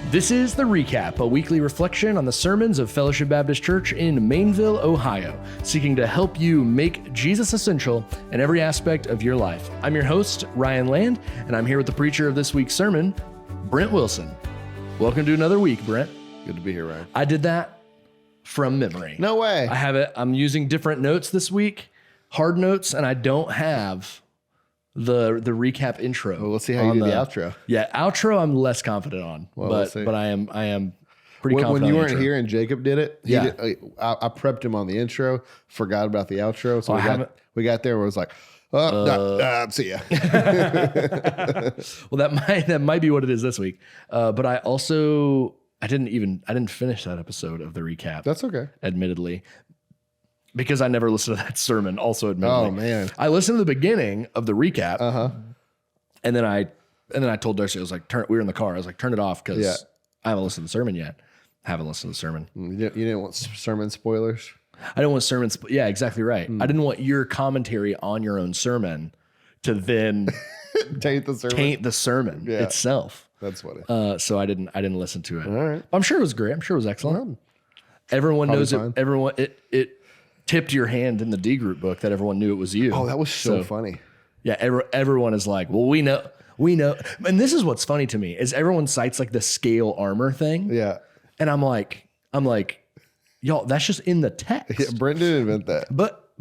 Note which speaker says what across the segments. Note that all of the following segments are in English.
Speaker 1: This is The Recap, a weekly reflection on the sermons of Fellowship Baptist Church in Mainville, Ohio, seeking to help you make Jesus essential in every aspect of your life. I'm your host, Ryan Land, and I'm here with the preacher of this week's sermon, Brent Wilson. Welcome to another week, Brent.
Speaker 2: Good to be here, Ryan.
Speaker 1: I did that from memory.
Speaker 2: No way.
Speaker 1: I have it. I'm using different notes this week, hard notes, and I don't have the recap intro.
Speaker 2: Well, let's see how you do the outro.
Speaker 1: Yeah, outro I'm less confident on,
Speaker 2: Well,
Speaker 1: but I am pretty confident.
Speaker 2: When you
Speaker 1: on
Speaker 2: weren't
Speaker 1: intro.
Speaker 2: here and Jacob did it, I prepped him on the intro, forgot about the outro, so we got there and was like, see ya.
Speaker 1: Well, that might be what it is this week. But I didn't finish that episode of the recap.
Speaker 2: That's okay.
Speaker 1: Admittedly. Because I never listened to that sermon, also admittedly.
Speaker 2: Oh man.
Speaker 1: I listened to the beginning of the recap. And then I told Darcy, I was like, we were in the car. I was like, turn it off because I haven't listened to the sermon yet. I haven't listened to the sermon.
Speaker 2: You didn't want sermon spoilers?
Speaker 1: I didn't want sermons. Yeah, exactly right. I didn't want your commentary on your own sermon to then
Speaker 2: taint the sermon
Speaker 1: itself.
Speaker 2: That's funny.
Speaker 1: So I didn't listen to it.
Speaker 2: All right.
Speaker 1: I'm sure it was great. I'm sure it was excellent. Everyone knows it. Everyone it tipped your hand in the D group book that everyone knew it was you.
Speaker 2: Oh, that was so funny.
Speaker 1: Yeah, everyone is like, well, we know. And this is what's funny to me is everyone cites like the scale armor thing.
Speaker 2: Yeah.
Speaker 1: And I'm like, y'all, that's just in the text.
Speaker 2: Yeah, Brent didn't invent that.
Speaker 1: But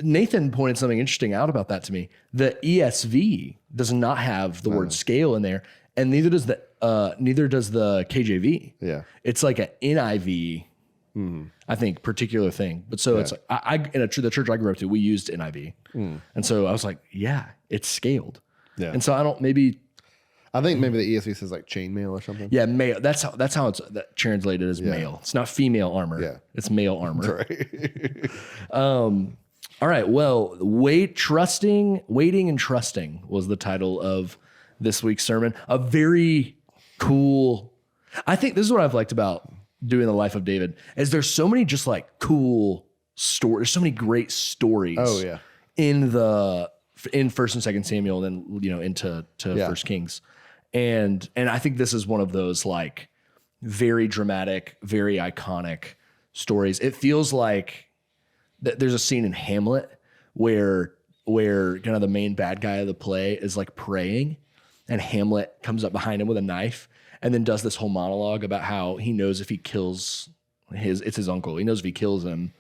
Speaker 1: Nathan pointed something interesting out about that to me. The ESV does not have the word scale in there, and neither does the KJV.
Speaker 2: Yeah.
Speaker 1: It's like an NIV, I think, particular thing. But so it's like in the church I grew up to, we used NIV, and so I was like, yeah, it's scaled.
Speaker 2: Yeah.
Speaker 1: And so
Speaker 2: I think maybe the ESV says like chainmail or something.
Speaker 1: Yeah, male. That's how it's translated as male. It's not female armor.
Speaker 2: Yeah.
Speaker 1: It's male armor.
Speaker 2: That's right.
Speaker 1: All right. Well, waiting and trusting was the title of this week's sermon. A very cool. I think this is what I've liked about doing the life of David is there's so many just like cool stories. There's so many great stories.
Speaker 2: Oh yeah.
Speaker 1: In 1st and 2nd Samuel, and then into 1st Kings, and I think this is one of those like very dramatic, very iconic stories. It feels like there's a scene in Hamlet where kind of the main bad guy of the play is like praying, and Hamlet comes up behind him with a knife and then does this whole monologue about how he knows if he kills it's his uncle. He knows if he kills him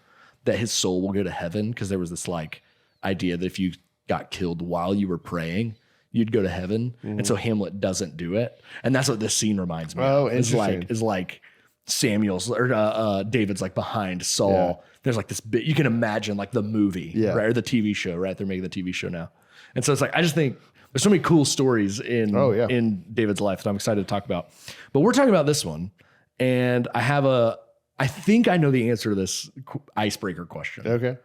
Speaker 1: that his soul will go to heaven, because there was this like idea that if you got killed while you were praying, you'd go to heaven. And so Hamlet doesn't do it. And that's what this scene reminds me of. Is like Samuel's or David's like behind Saul. Yeah. There's like this bit, you can imagine like the movie, right? Or the TV show, right? They're making the TV show now. And so it's like, I just think there's so many cool stories in David's life that I'm excited to talk about. But we're talking about this one. And I think I know the answer to this icebreaker question.
Speaker 2: Okay.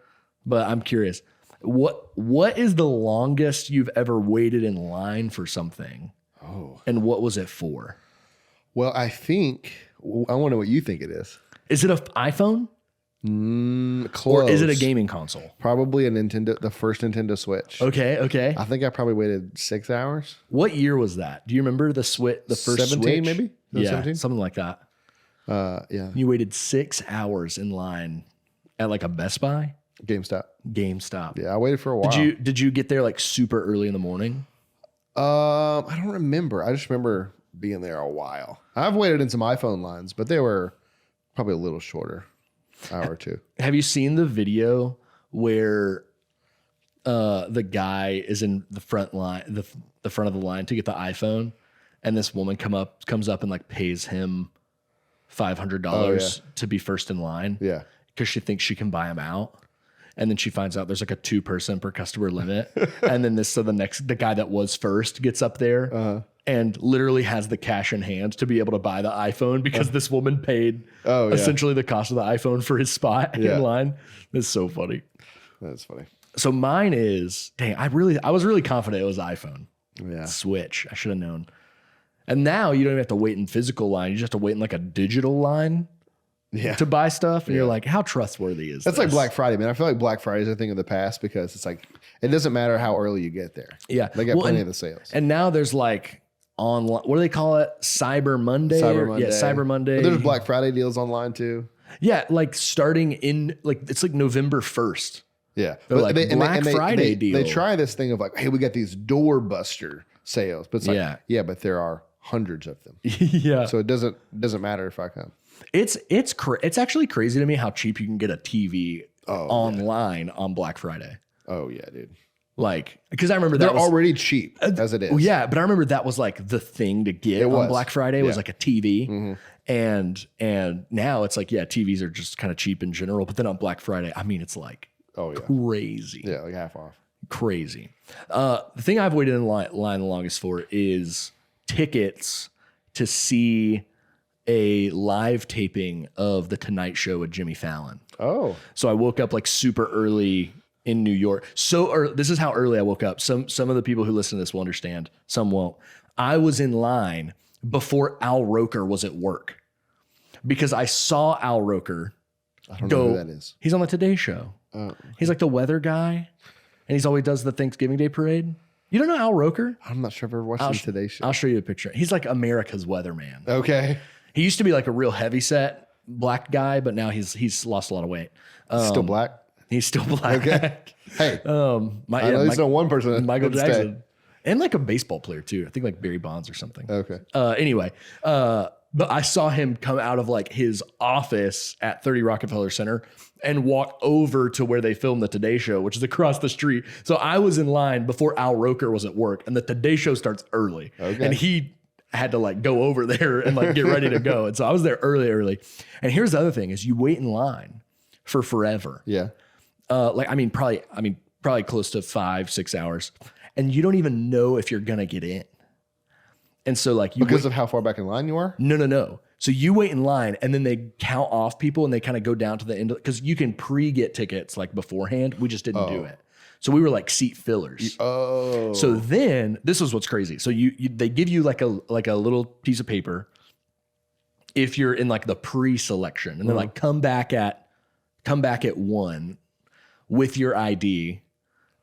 Speaker 1: But I'm curious. What is the longest you've ever waited in line for something? Oh. And what was it for?
Speaker 2: Well, I wonder what you think it is.
Speaker 1: Is it an iPhone?
Speaker 2: Close.
Speaker 1: Or is it a gaming console?
Speaker 2: Probably the first Nintendo Switch.
Speaker 1: Okay.
Speaker 2: I think I probably waited 6 hours.
Speaker 1: What year was that? Do you remember the first
Speaker 2: 17
Speaker 1: Switch?
Speaker 2: maybe?
Speaker 1: Yeah,
Speaker 2: 17?
Speaker 1: something like that.
Speaker 2: Yeah.
Speaker 1: You waited 6 hours in line at like a Best Buy? GameStop.
Speaker 2: Yeah, I waited for a while.
Speaker 1: Did you get there like super early in the morning?
Speaker 2: I don't remember. I just remember being there a while. I've waited in some iPhone lines, but they were probably a little shorter, hour or two.
Speaker 1: Have you seen the video where the guy is in the front line, the front of the line to get the iPhone, and this woman comes up and like pays him $500 to be first in line?
Speaker 2: Yeah,
Speaker 1: because she thinks she can buy him out. And then she finds out there's like a 2-person per customer limit. And then the guy that was first gets up there and literally has the cash in hand to be able to buy the iPhone because this woman paid essentially the cost of the iPhone for his spot in line. It's so funny.
Speaker 2: That's funny.
Speaker 1: So mine is, I was really confident it was iPhone.
Speaker 2: Yeah.
Speaker 1: Switch. I should have known. And now you don't even have to wait in physical line. You just have to wait in like a digital line.
Speaker 2: Yeah.
Speaker 1: To buy stuff, and you're like, how trustworthy is
Speaker 2: That's
Speaker 1: this?
Speaker 2: like Black Friday, man. I feel like Black Friday is a thing of the past because it's like, it doesn't matter how early you get there.
Speaker 1: Yeah.
Speaker 2: They got plenty of the sales.
Speaker 1: And now there's like online. What do they call it? Cyber Monday.
Speaker 2: Cyber Monday.
Speaker 1: Yeah, Cyber Monday.
Speaker 2: But there's Black Friday deals online too.
Speaker 1: Yeah, like starting in like it's like November 1st.
Speaker 2: Yeah,
Speaker 1: They're like Black Friday deal.
Speaker 2: They try this thing of like, hey, we got these doorbuster sales, but it's like, yeah, but there are hundreds of them.
Speaker 1: Yeah,
Speaker 2: so it doesn't matter if I come.
Speaker 1: It's actually crazy to me how cheap you can get a TV online on Black Friday.
Speaker 2: Oh yeah, dude.
Speaker 1: Like, because I remember
Speaker 2: they're already cheap as it is.
Speaker 1: Yeah, but I remember that was like the thing to get on Black Friday was like a TV, and now it's like TVs are just kind of cheap in general. But then on Black Friday, I mean, it's like crazy.
Speaker 2: Yeah, like half off.
Speaker 1: Crazy. The thing I've waited in line the longest for is tickets to see a live taping of The Tonight Show with Jimmy Fallon.
Speaker 2: Oh,
Speaker 1: so I woke up like super early in New York. This is how early I woke up. Some of the people who listen to this will understand. Some won't. I was in line before Al Roker was at work because I saw Al Roker.
Speaker 2: I don't know who that is.
Speaker 1: He's on the Today Show.
Speaker 2: Oh.
Speaker 1: He's like the weather guy, and he's always does the Thanksgiving Day parade. You don't know Al Roker?
Speaker 2: I'm not sure if I've ever watched the Today Show.
Speaker 1: I'll show you a picture. He's like America's weatherman.
Speaker 2: Okay.
Speaker 1: He used to be like a real heavyset black guy, but now he's lost a lot of weight.
Speaker 2: Still black?
Speaker 1: He's still black.
Speaker 2: Okay. Hey.
Speaker 1: I know
Speaker 2: there's no one person.
Speaker 1: Michael Jackson. And like a baseball player too. I think like Barry Bonds or something.
Speaker 2: Okay.
Speaker 1: Anyway, but I saw him come out of like his office at 30 Rockefeller Center and walk over to where they filmed the Today Show, which is across the street. So I was in line before Al Roker was at work, and the Today Show starts early. Okay. And he had to like go over there and like get ready to go. And so I was there early. And here's the other thing is you wait in line for forever.
Speaker 2: Yeah.
Speaker 1: Probably close to 5-6 hours. And you don't even know if you're gonna get in. And so like
Speaker 2: because of how far back in line you are?
Speaker 1: No. So you wait in line and then they count off people and they kind of go down to the end because you can pre-get tickets like beforehand. We just didn't do it. So we were like seat fillers.
Speaker 2: Oh.
Speaker 1: So then this is what's crazy. So they give you like a little piece of paper if you're in like the pre-selection, and they're like come back at 1 with your ID,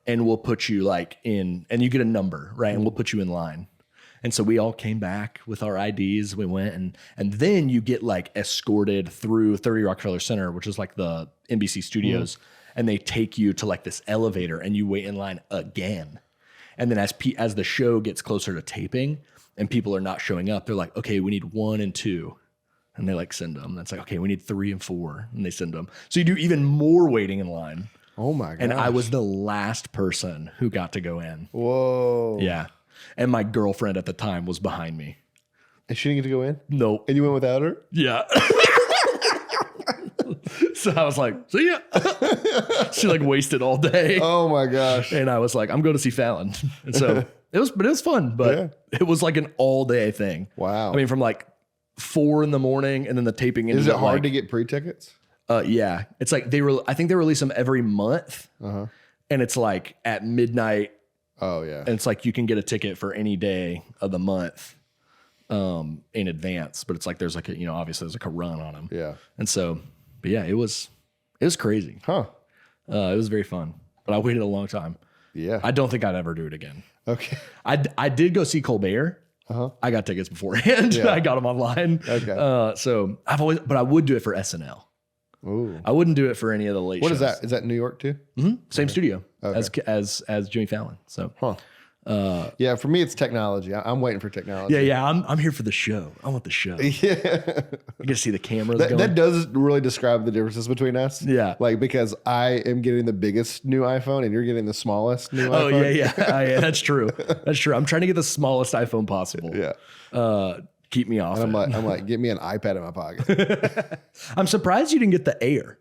Speaker 1: and we'll put you like in, and you get a number, right? And we'll put you in line. And so we all came back with our IDs. We went and then you get like escorted through 30 Rockefeller Center, which is like the NBC studios. And they take you to like this elevator and you wait in line again. And then as the show gets closer to taping and people are not showing up, they're like, okay, we need 1 and 2. And they like send them. That's like, okay, we need 3 and 4. And they send them. So you do even more waiting in line.
Speaker 2: Oh my God.
Speaker 1: And I was the last person who got to go in.
Speaker 2: Whoa.
Speaker 1: Yeah. And my girlfriend at the time was behind me.
Speaker 2: And she didn't get to go in?
Speaker 1: Nope.
Speaker 2: And you went without her?
Speaker 1: Yeah. So I was like, see ya. She like wasted all day.
Speaker 2: Oh my gosh.
Speaker 1: And I was like, I'm going to see Fallon. And so it was fun, but it was like an all day thing.
Speaker 2: Wow.
Speaker 1: I mean, from like 4 a.m. and then the taping.
Speaker 2: Is it hard to get pre-tickets?
Speaker 1: Yeah. It's like I think they release them every month. And it's like at midnight.
Speaker 2: Oh yeah.
Speaker 1: And it's like you can get a ticket for any day of the month in advance, but it's like there's like obviously there's like a run on them.
Speaker 2: Yeah.
Speaker 1: And so, but yeah, it was crazy.
Speaker 2: Huh.
Speaker 1: It was very fun, but I waited a long time.
Speaker 2: Yeah.
Speaker 1: I don't think I'd ever do it again.
Speaker 2: Okay.
Speaker 1: I did go see Colbert. I got tickets beforehand.
Speaker 2: Yeah.
Speaker 1: I got them online.
Speaker 2: Okay.
Speaker 1: So but I would do it for SNL.
Speaker 2: Ooh.
Speaker 1: I wouldn't do it for any of the late shows.
Speaker 2: What is that? Is that New York too?
Speaker 1: Mm-hmm. Same studio as Jimmy Fallon. So,
Speaker 2: yeah, for me, it's technology. I'm waiting for technology.
Speaker 1: Yeah. I'm here for the show. I want the show.
Speaker 2: Yeah.
Speaker 1: You get to see the cameras going.
Speaker 2: That does really describe the differences between us.
Speaker 1: Yeah.
Speaker 2: Like, because I am getting the biggest new iPhone and you're getting the smallest new iPhone.
Speaker 1: Oh, yeah. Yeah, that's true. That's true. I'm trying to get the smallest iPhone possible.
Speaker 2: Yeah.
Speaker 1: Keep me off.
Speaker 2: And I'm like, get me an iPad in my pocket.
Speaker 1: I'm surprised you didn't get the Air.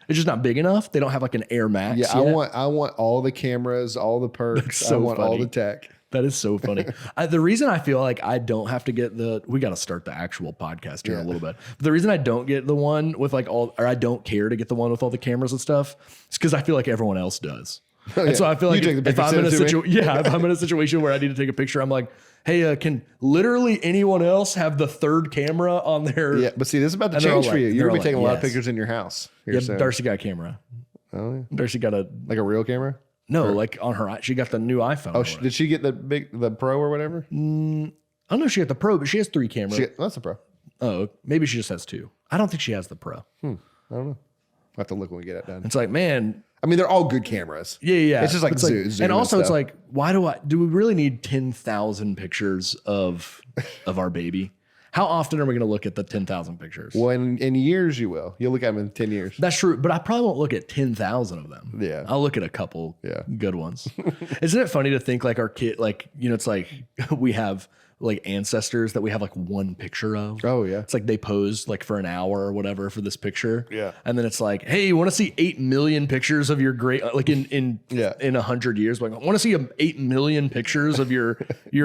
Speaker 1: It's just not big enough. They don't have like an Air Max.
Speaker 2: Yeah,
Speaker 1: yet.
Speaker 2: I want all the cameras, all the perks.
Speaker 1: So
Speaker 2: I want
Speaker 1: funny.
Speaker 2: all the tech.
Speaker 1: That is so funny. The reason I feel like I don't have to get we got to start the actual podcast here in a little bit. But the reason I don't get the one with like I don't care to get the one with all the cameras and stuff, is because I feel like everyone else does. And so I feel like if I'm in a situation where I need to take a picture, I'm like, hey, can literally anyone else have the third camera on their?
Speaker 2: Yeah, but see, this is about to change for you. You're gonna be taking a lot of pictures in your house.
Speaker 1: Darcy got a camera.
Speaker 2: Oh, yeah.
Speaker 1: Darcy got a
Speaker 2: real camera.
Speaker 1: No, like on her, she got the new iPhone.
Speaker 2: Oh, did she get the Pro or whatever?
Speaker 1: I don't know if she got the Pro, but she has 3 cameras.
Speaker 2: That's a Pro.
Speaker 1: Oh, maybe she just has 2. I don't think she has the Pro.
Speaker 2: I don't know. I'll have to look when we get it done.
Speaker 1: It's like, man.
Speaker 2: I mean, they're all good cameras.
Speaker 1: Yeah.
Speaker 2: It's just like zoom.
Speaker 1: And also it's like, do we really need 10,000 pictures of our baby? How often are we going to look at the 10,000 pictures?
Speaker 2: Well, in years you will. You'll look at them in 10 years.
Speaker 1: That's true, but I probably won't look at 10,000 of them.
Speaker 2: Yeah.
Speaker 1: I'll look at a couple good ones. Isn't it funny to think like our kid, like, it's like we have like ancestors that we have like one picture of.
Speaker 2: Oh yeah.
Speaker 1: It's like they posed like for an hour or whatever for this picture.
Speaker 2: Yeah.
Speaker 1: And then it's like, hey, you want to see 8 million pictures of your great, like in 100 years, like I want to see 8 million pictures of your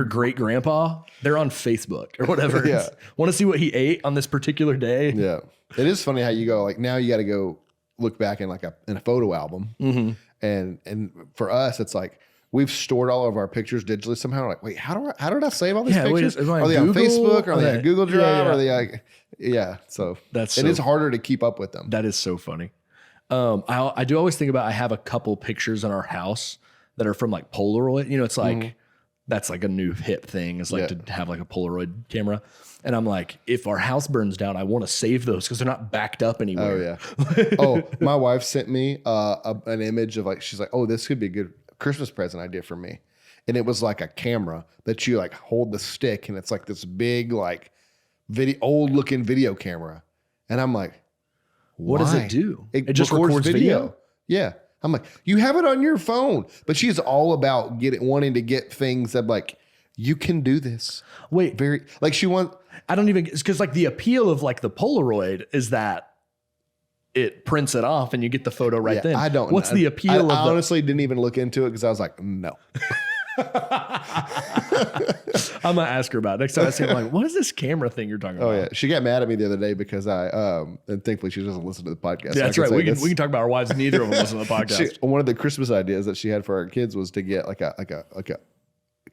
Speaker 1: great grandpa. They're on Facebook or whatever.
Speaker 2: Yeah.
Speaker 1: Want to see what he ate on this particular day.
Speaker 2: Yeah. It is funny how you go like, now you got to go look back in in a photo album. Mm-hmm. And for us, it's like, we've stored all of our pictures digitally somehow. Like, wait, how did I save all these pictures?
Speaker 1: Are
Speaker 2: they on Facebook? Are they on Google Drive? Are they like, so it is harder to keep up with them.
Speaker 1: That is so funny. I do always think about, I have a couple pictures in our house that are from like Polaroid. It's like, that's like a new hip thing, is like to have like a Polaroid camera. And I'm like, if our house burns down, I want to save those because they're not backed up anywhere.
Speaker 2: Oh yeah. My wife sent me an image of like, she's like, oh, this could be a good Christmas present idea for me. And it was like a camera that you like hold the stick, and it's like this big, like old looking video camera. And I'm like,
Speaker 1: what does it do?
Speaker 2: It just records video. Yeah. I'm like, you have it on your phone. But she's all about wanting to get things that like, you can do this.
Speaker 1: Wait,
Speaker 2: because
Speaker 1: like the appeal of like the Polaroid is that it prints it off and you get the photo right then.
Speaker 2: I don't.
Speaker 1: What's the appeal
Speaker 2: I honestly didn't even look into it because I was like, no.
Speaker 1: I'm gonna ask her about it next time I see her. I'm like, what is this camera thing you're talking about?
Speaker 2: Oh yeah, she got mad at me the other day because and thankfully she doesn't listen to the podcast.
Speaker 1: Yeah, that's right. We can talk about our wives. Neither of them listen to the podcast.
Speaker 2: One of the Christmas ideas that she had for our kids was to get like a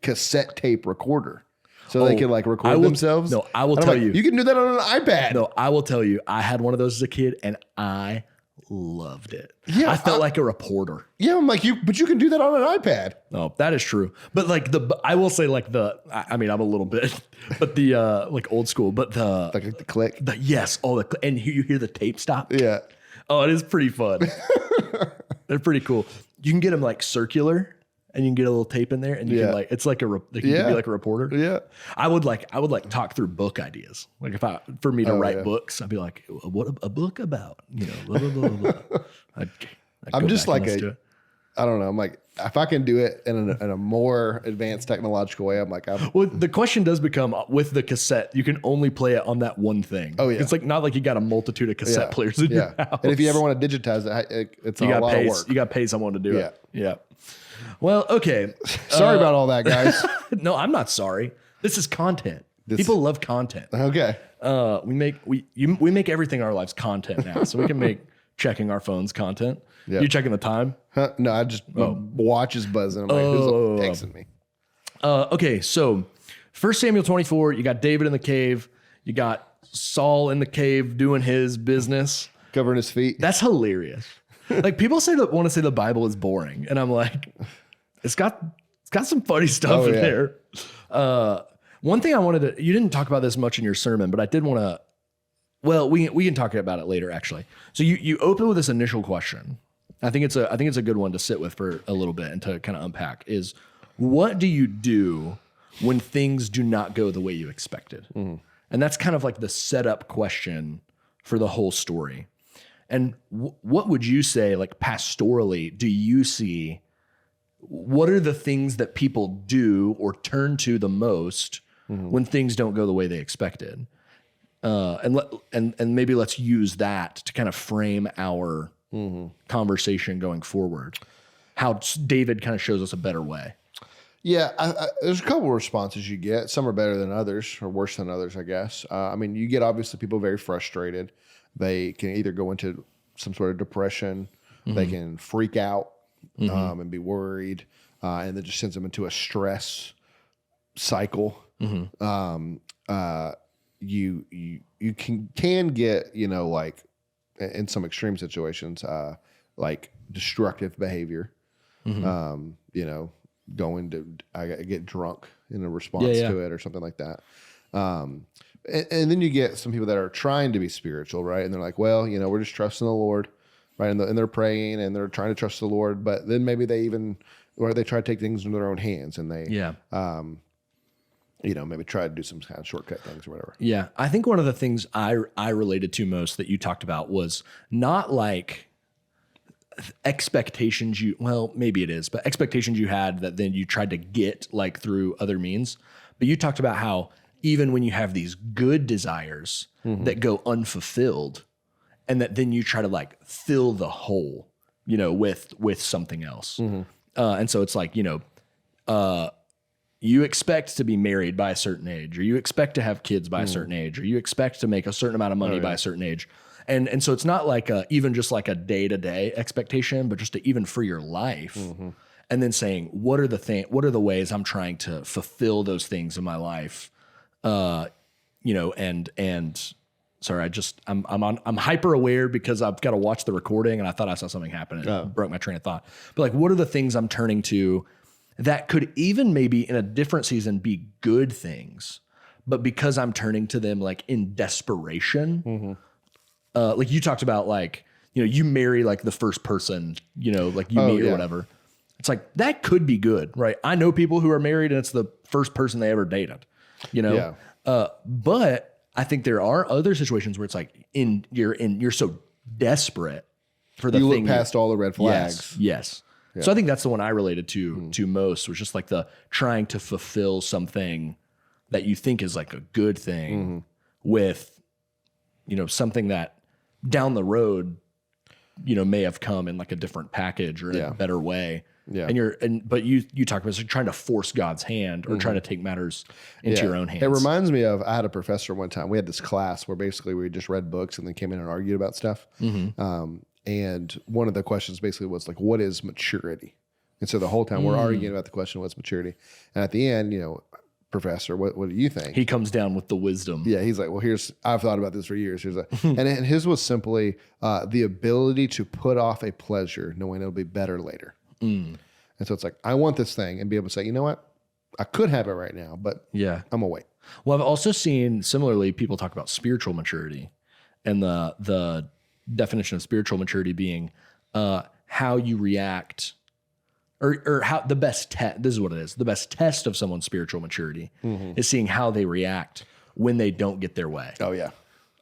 Speaker 2: cassette tape recorder. So they can like record themselves.
Speaker 1: No, I will tell you.
Speaker 2: You can do that on an iPad.
Speaker 1: No, I will tell you. I had one of those as a kid and I loved it.
Speaker 2: Yeah,
Speaker 1: I felt like a reporter.
Speaker 2: Yeah, I'm like, but you can do that on an iPad.
Speaker 1: No, that is true. But like I will say like I mean, I'm a little bit, but the like old school, but the
Speaker 2: click.
Speaker 1: And you hear the tape stop.
Speaker 2: Yeah.
Speaker 1: Oh, it is pretty fun. They're pretty cool. You can get them like circular. And you can get a little tape in there, and you can like, it's like you can be like a reporter.
Speaker 2: Yeah,
Speaker 1: I would talk through book ideas. Like for me to write books, I'd be like, what a book about, blah, blah, blah, blah.
Speaker 2: I'm just like I don't know. I'm like, if I can do it in a more advanced technological way, I'm like,
Speaker 1: well, the question does become with the cassette, you can only play it on that one thing.
Speaker 2: Oh yeah.
Speaker 1: It's like, not like you got a multitude of cassette players in your house.
Speaker 2: And if you ever want to digitize it, it's a lot of work.
Speaker 1: You got to pay someone to do it. Yeah. Well, okay.
Speaker 2: Sorry about all that, guys.
Speaker 1: No, I'm not sorry. This is content. People love content.
Speaker 2: Okay.
Speaker 1: We make everything in our lives content now, so we can make checking our phones content. Yeah. You checking the time?
Speaker 2: No, I just watch is buzzing. I'm like, who's texting me?
Speaker 1: Okay, so 1 Samuel 24. You got David in the cave. You got Saul in the cave doing his business,
Speaker 2: covering his feet.
Speaker 1: That's hilarious. Like people want to say the Bible is boring, and I'm like, it's got some funny stuff in there. One thing you didn't talk about this much in your sermon, but I did want to. Well, we can talk about it later, actually. So you open with this initial question. I think it's a good one to sit with for a little bit and to kind of unpack. Is what do you do when things do not go the way you expected? Mm. And that's kind of like the setup question for the whole story. And what would you say, like pastorally, do you see? What are the things that people do or turn to the most when things don't go the way they expected? And maybe let's use that to kind of frame our conversation going forward. How David kind of shows us a better way.
Speaker 2: Yeah, there's a couple of responses you get. Some are better than others, or worse than others, I guess. I mean, you get obviously people very frustrated. They can either go into some sort of depression, they can freak out and be worried, and that just sends them into a stress cycle. You can get, like in some extreme situations, like destructive behavior. Going to get drunk in a response to it or something like that. And then you get some people that are trying to be spiritual, right? And they're like, well, we're just trusting the Lord, right? And they're praying and they're trying to trust the Lord, but then maybe they try to take things into their own hands and they, maybe try to do some kind of shortcut things or whatever.
Speaker 1: Yeah. I think one of the things I related to most that you talked about was not like expectations maybe it is, but expectations you had that then you tried to get like through other means. But you talked about how even when you have these good desires that go unfulfilled and that then you try to like fill the hole, with something else. And so it's like, you expect to be married by a certain age, or you expect to have kids by a certain age, or you expect to make a certain amount of money by a certain age. And so it's not like even just like a day-to-day expectation, but just even for your life. And then saying, what are the ways I'm trying to fulfill those things in my life? And sorry, I'm hyper aware because I've got to watch the recording and I thought I saw something happen and it broke my train of thought. But like, what are the things I'm turning to that could even maybe in a different season be good things, but because I'm turning to them like in desperation, like you talked about, like, you marry like the first person, like you meet or whatever. It's like, that could be good, right? I know people who are married and it's the first person they ever dated, but I think there are other situations where it's like you're so desperate for the thing.
Speaker 2: You look past all the red flags.
Speaker 1: Yes. Yeah. So I think that's the one I related to most, was just like the trying to fulfill something that you think is like a good thing with, something that down the road, may have come in like a different package or in a better way. Yeah. But you talk about trying to force God's hand or trying to take matters into your own hands.
Speaker 2: It reminds me of, I had a professor one time, we had this class where basically we just read books and then came in and argued about stuff. And one of the questions basically was like, what is maturity? And so the whole time we're arguing about the question, what's maturity? And at the end, professor, what do you think?
Speaker 1: He comes down with the wisdom.
Speaker 2: Yeah. He's like, well, I've thought about this for years. And his was simply the ability to put off a pleasure knowing it'll be better later. And so it's like, I want this thing and be able to say, you know what? I could have it right now, but I'm gonna wait.
Speaker 1: Well, I've also seen similarly people talk about spiritual maturity, and the definition of spiritual maturity being how you react, or how the best test. This is what it is. The best test of someone's spiritual maturity is seeing how they react when they don't get their way.
Speaker 2: Oh yeah,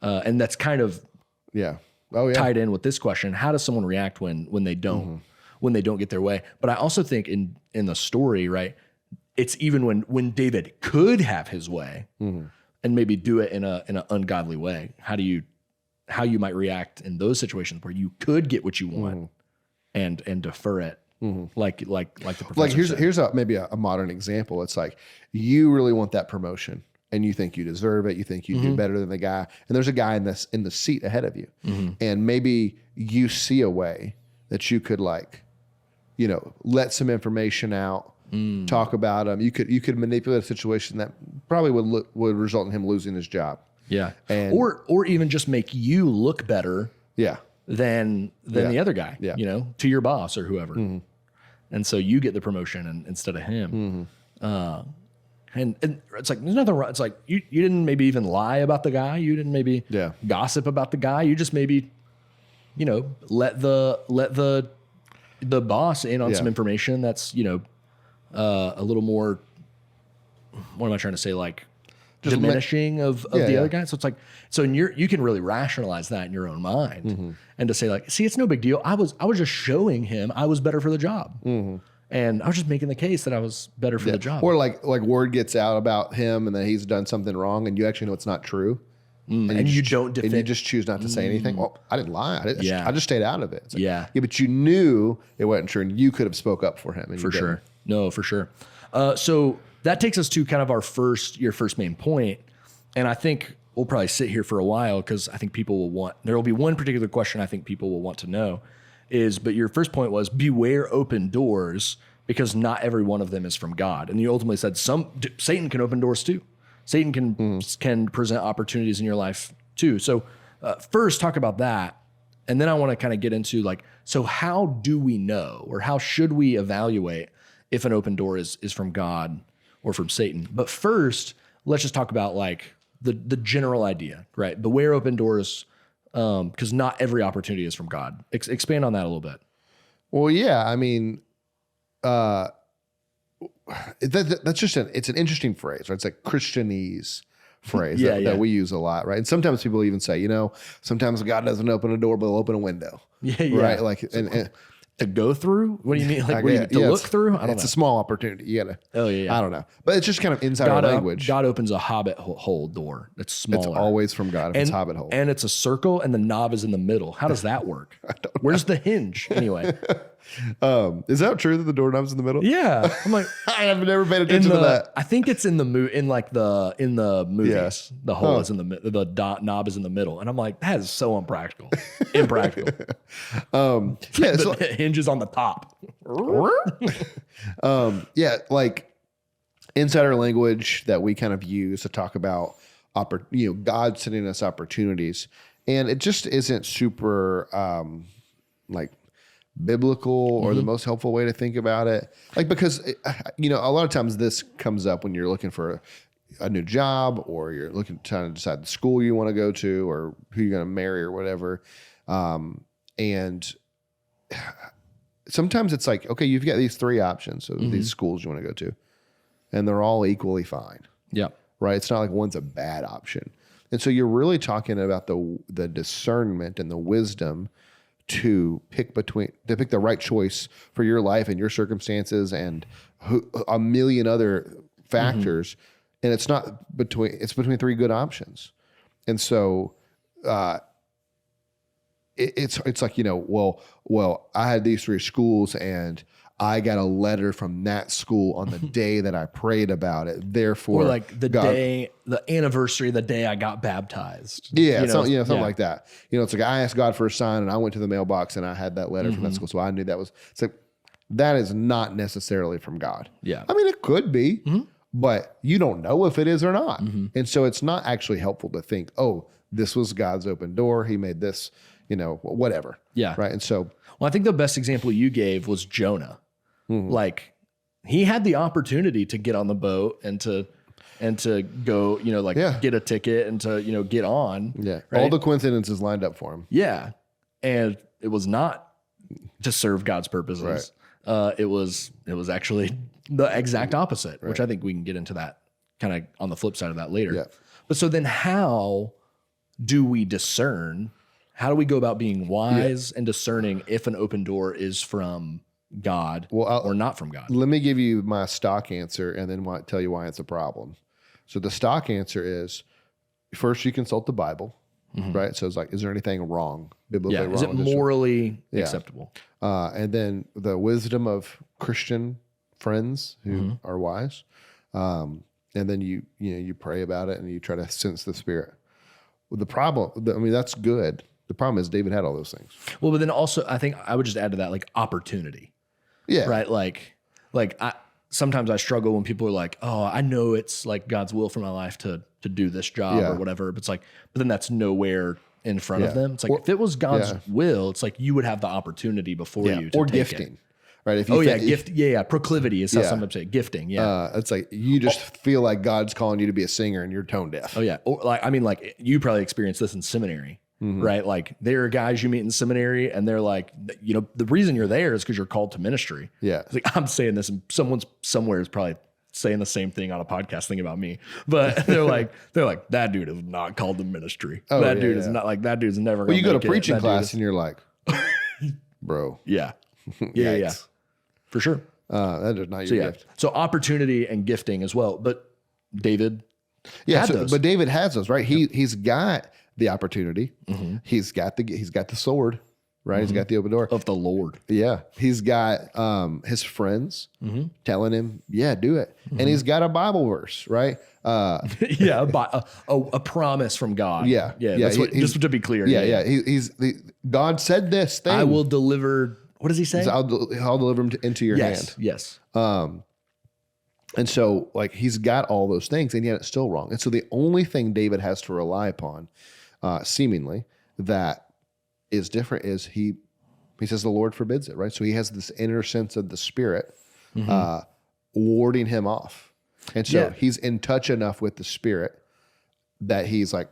Speaker 1: and that's kind of tied in with this question: how does someone react when they don't? When they don't get their way. But I also think in the story, right, it's even when David could have his way and maybe do it in an ungodly way. How you might react in those situations where you could get what you want and defer it. Like the professor
Speaker 2: like
Speaker 1: said.
Speaker 2: here's maybe a modern example. It's like, you really want that promotion and you think you deserve it. You think you do better than the guy. And there's a guy in the seat ahead of you. And maybe you see a way that you could let some information out, talk about him. You could manipulate a situation that probably would result in him losing his job. Yeah. And
Speaker 1: or even just make you look better than the other guy, to your boss or whoever. And so you get the promotion instead of him. And it's like, there's nothing wrong. It's like, you didn't maybe even lie about the guy. You didn't maybe gossip about the guy. You just maybe, let the boss in on some information that's, a little more, what am I trying to say? Like just diminishing of the other guy. So it's like, you can really rationalize that in your own mind and to say like, see, it's no big deal. I was just showing him I was better for the job. And I was just making the case that I was better for the job.
Speaker 2: Or like word gets out about him and that he's done something wrong and you actually know it's not true.
Speaker 1: And you don't defend.
Speaker 2: And you just choose not to say anything. Well, I didn't lie. I just stayed out of it. It's like, but you knew it wasn't true and you could have spoke up for him. And
Speaker 1: for sure. No, for sure. So that takes us to kind of your first main point. And I think we'll probably sit here for a while because I think there will be one particular question I think people will want to know but your first point was beware open doors because not every one of them is from God. And you ultimately said Satan can open doors too. Satan can present opportunities in your life too. So first talk about that. And then I want to kind of get into so how do we know, or how should we evaluate if an open door is from God or from Satan. But first, let's just talk about like the general idea, right? Beware open doors, because not every opportunity is from God. Expand on that a little bit.
Speaker 2: Well, yeah, I mean, that's just it's an interesting phrase, right? It's like Christianese phrase that we use a lot, right? And sometimes people even say, sometimes God doesn't open a door, but he'll open a window, right? Like, and
Speaker 1: to go through? What do you mean? Like, to look through? I don't know.
Speaker 2: It's a small opportunity. You gotta.
Speaker 1: Oh yeah.
Speaker 2: I don't know, but it's just kind of insider language.
Speaker 1: God opens a hobbit hole door. It's smaller.
Speaker 2: It's always from God. If it's hobbit hole,
Speaker 1: and it's a circle, and the knob is in the middle. How does that work? Where's the hinge anyway?
Speaker 2: Is that true that the doorknob's in the middle?
Speaker 1: Yeah, I'm like,
Speaker 2: I've never paid attention to that.
Speaker 1: I think it's in the movies. The hole is in the knob is in the middle, and I'm like, that is so impractical. The hinge is on the top.
Speaker 2: Like insider language that we kind of use to talk about God sending us opportunities, and it just isn't super like biblical or the most helpful way to think about it. Like, because a lot of times this comes up when you're looking for a new job, or you're trying to decide the school you want to go to, or who you're going to marry or whatever. And sometimes it's like, okay, you've got these three options of these schools you want to go to, and they're all equally fine. Yeah. Right. It's not like one's a bad option. And so you're really talking about the discernment and the wisdom to pick the right choice for your life and your circumstances and a million other factors. And it's between three good options. And so, it's like, well, I had these three schools and I got a letter from that school on the day that I prayed about it. Therefore,
Speaker 1: or like the anniversary of the day I got baptized.
Speaker 2: Yeah, something like that. It's like I asked God for a sign and I went to the mailbox and I had that letter from that school. So I knew it's like, that is not necessarily from God. Yeah. I mean, it could be, but you don't know if it is or not. And so it's not actually helpful to think, oh, this was God's open door. He made this, whatever. Yeah. Right. And so,
Speaker 1: well, I think the best example you gave was Jonah. Like, he had the opportunity to get on the boat and to go, get a ticket and to, get on.
Speaker 2: Yeah. Right? All the coincidences lined up for him.
Speaker 1: Yeah. And it was not to serve God's purposes. Right. It was actually the exact opposite, which I think we can get into that kind of on the flip side of that later. Yeah. But so then how do we discern? How do we go about being wise and discerning if an open door is from God or not from God?
Speaker 2: Let me give you my stock answer and then tell you why it's a problem. So the stock answer is, first you consult the Bible, right? So it's like, is there anything wrong, biblically wrong?
Speaker 1: Is it morally acceptable?
Speaker 2: And then the wisdom of Christian friends who are wise. And then you pray about it and you try to sense the Spirit. Well, the problem, that's good. The problem is David had all those things.
Speaker 1: Well, but then also I think I would just add to that, like, opportunity. Yeah. Right. Like sometimes I struggle when people are like, oh, I know it's like God's will for my life to do this job or whatever. But it's like, but then that's nowhere in front of them. It's like, if it was God's will, it's like you would have the opportunity before you to
Speaker 2: or
Speaker 1: take
Speaker 2: gifting.
Speaker 1: It.
Speaker 2: Right. If
Speaker 1: you proclivity is how some would say gifting. Yeah.
Speaker 2: It's like you just feel like God's calling you to be a singer and you're tone deaf.
Speaker 1: Oh yeah. Or like you probably experienced this in seminary. Right. Like there are guys you meet in seminary and they're like, the reason you're there is because you're called to ministry. Yeah. It's like, I'm saying this and someone somewhere is probably saying the same thing on a podcast thing about me, but they're like, that dude is not called to ministry. Oh, that dude is not like, that dude's never going to
Speaker 2: you go to preaching class and you're like, bro.
Speaker 1: Yeah. Yeah. For sure.
Speaker 2: That is not your gift.
Speaker 1: So opportunity and gifting as well. But David had those.
Speaker 2: But David has those, right? He's got the opportunity. He's got the sword, right? He's got the open door
Speaker 1: of the Lord.
Speaker 2: Yeah. He's got his friends telling him, yeah, do it. And he's got a Bible verse, right?
Speaker 1: A promise from God.
Speaker 2: Yeah.
Speaker 1: That's what, just to be clear.
Speaker 2: God said this thing.
Speaker 1: I will deliver. What does he say?
Speaker 2: I'll deliver him into your hand.
Speaker 1: Yes.
Speaker 2: And so like he's got all those things and yet it's still wrong. And so the only thing David has to rely upon, seemingly, that is different is he says the Lord forbids it, right? So he has this inner sense of the Spirit warding him off. And so he's in touch enough with the Spirit that he's like,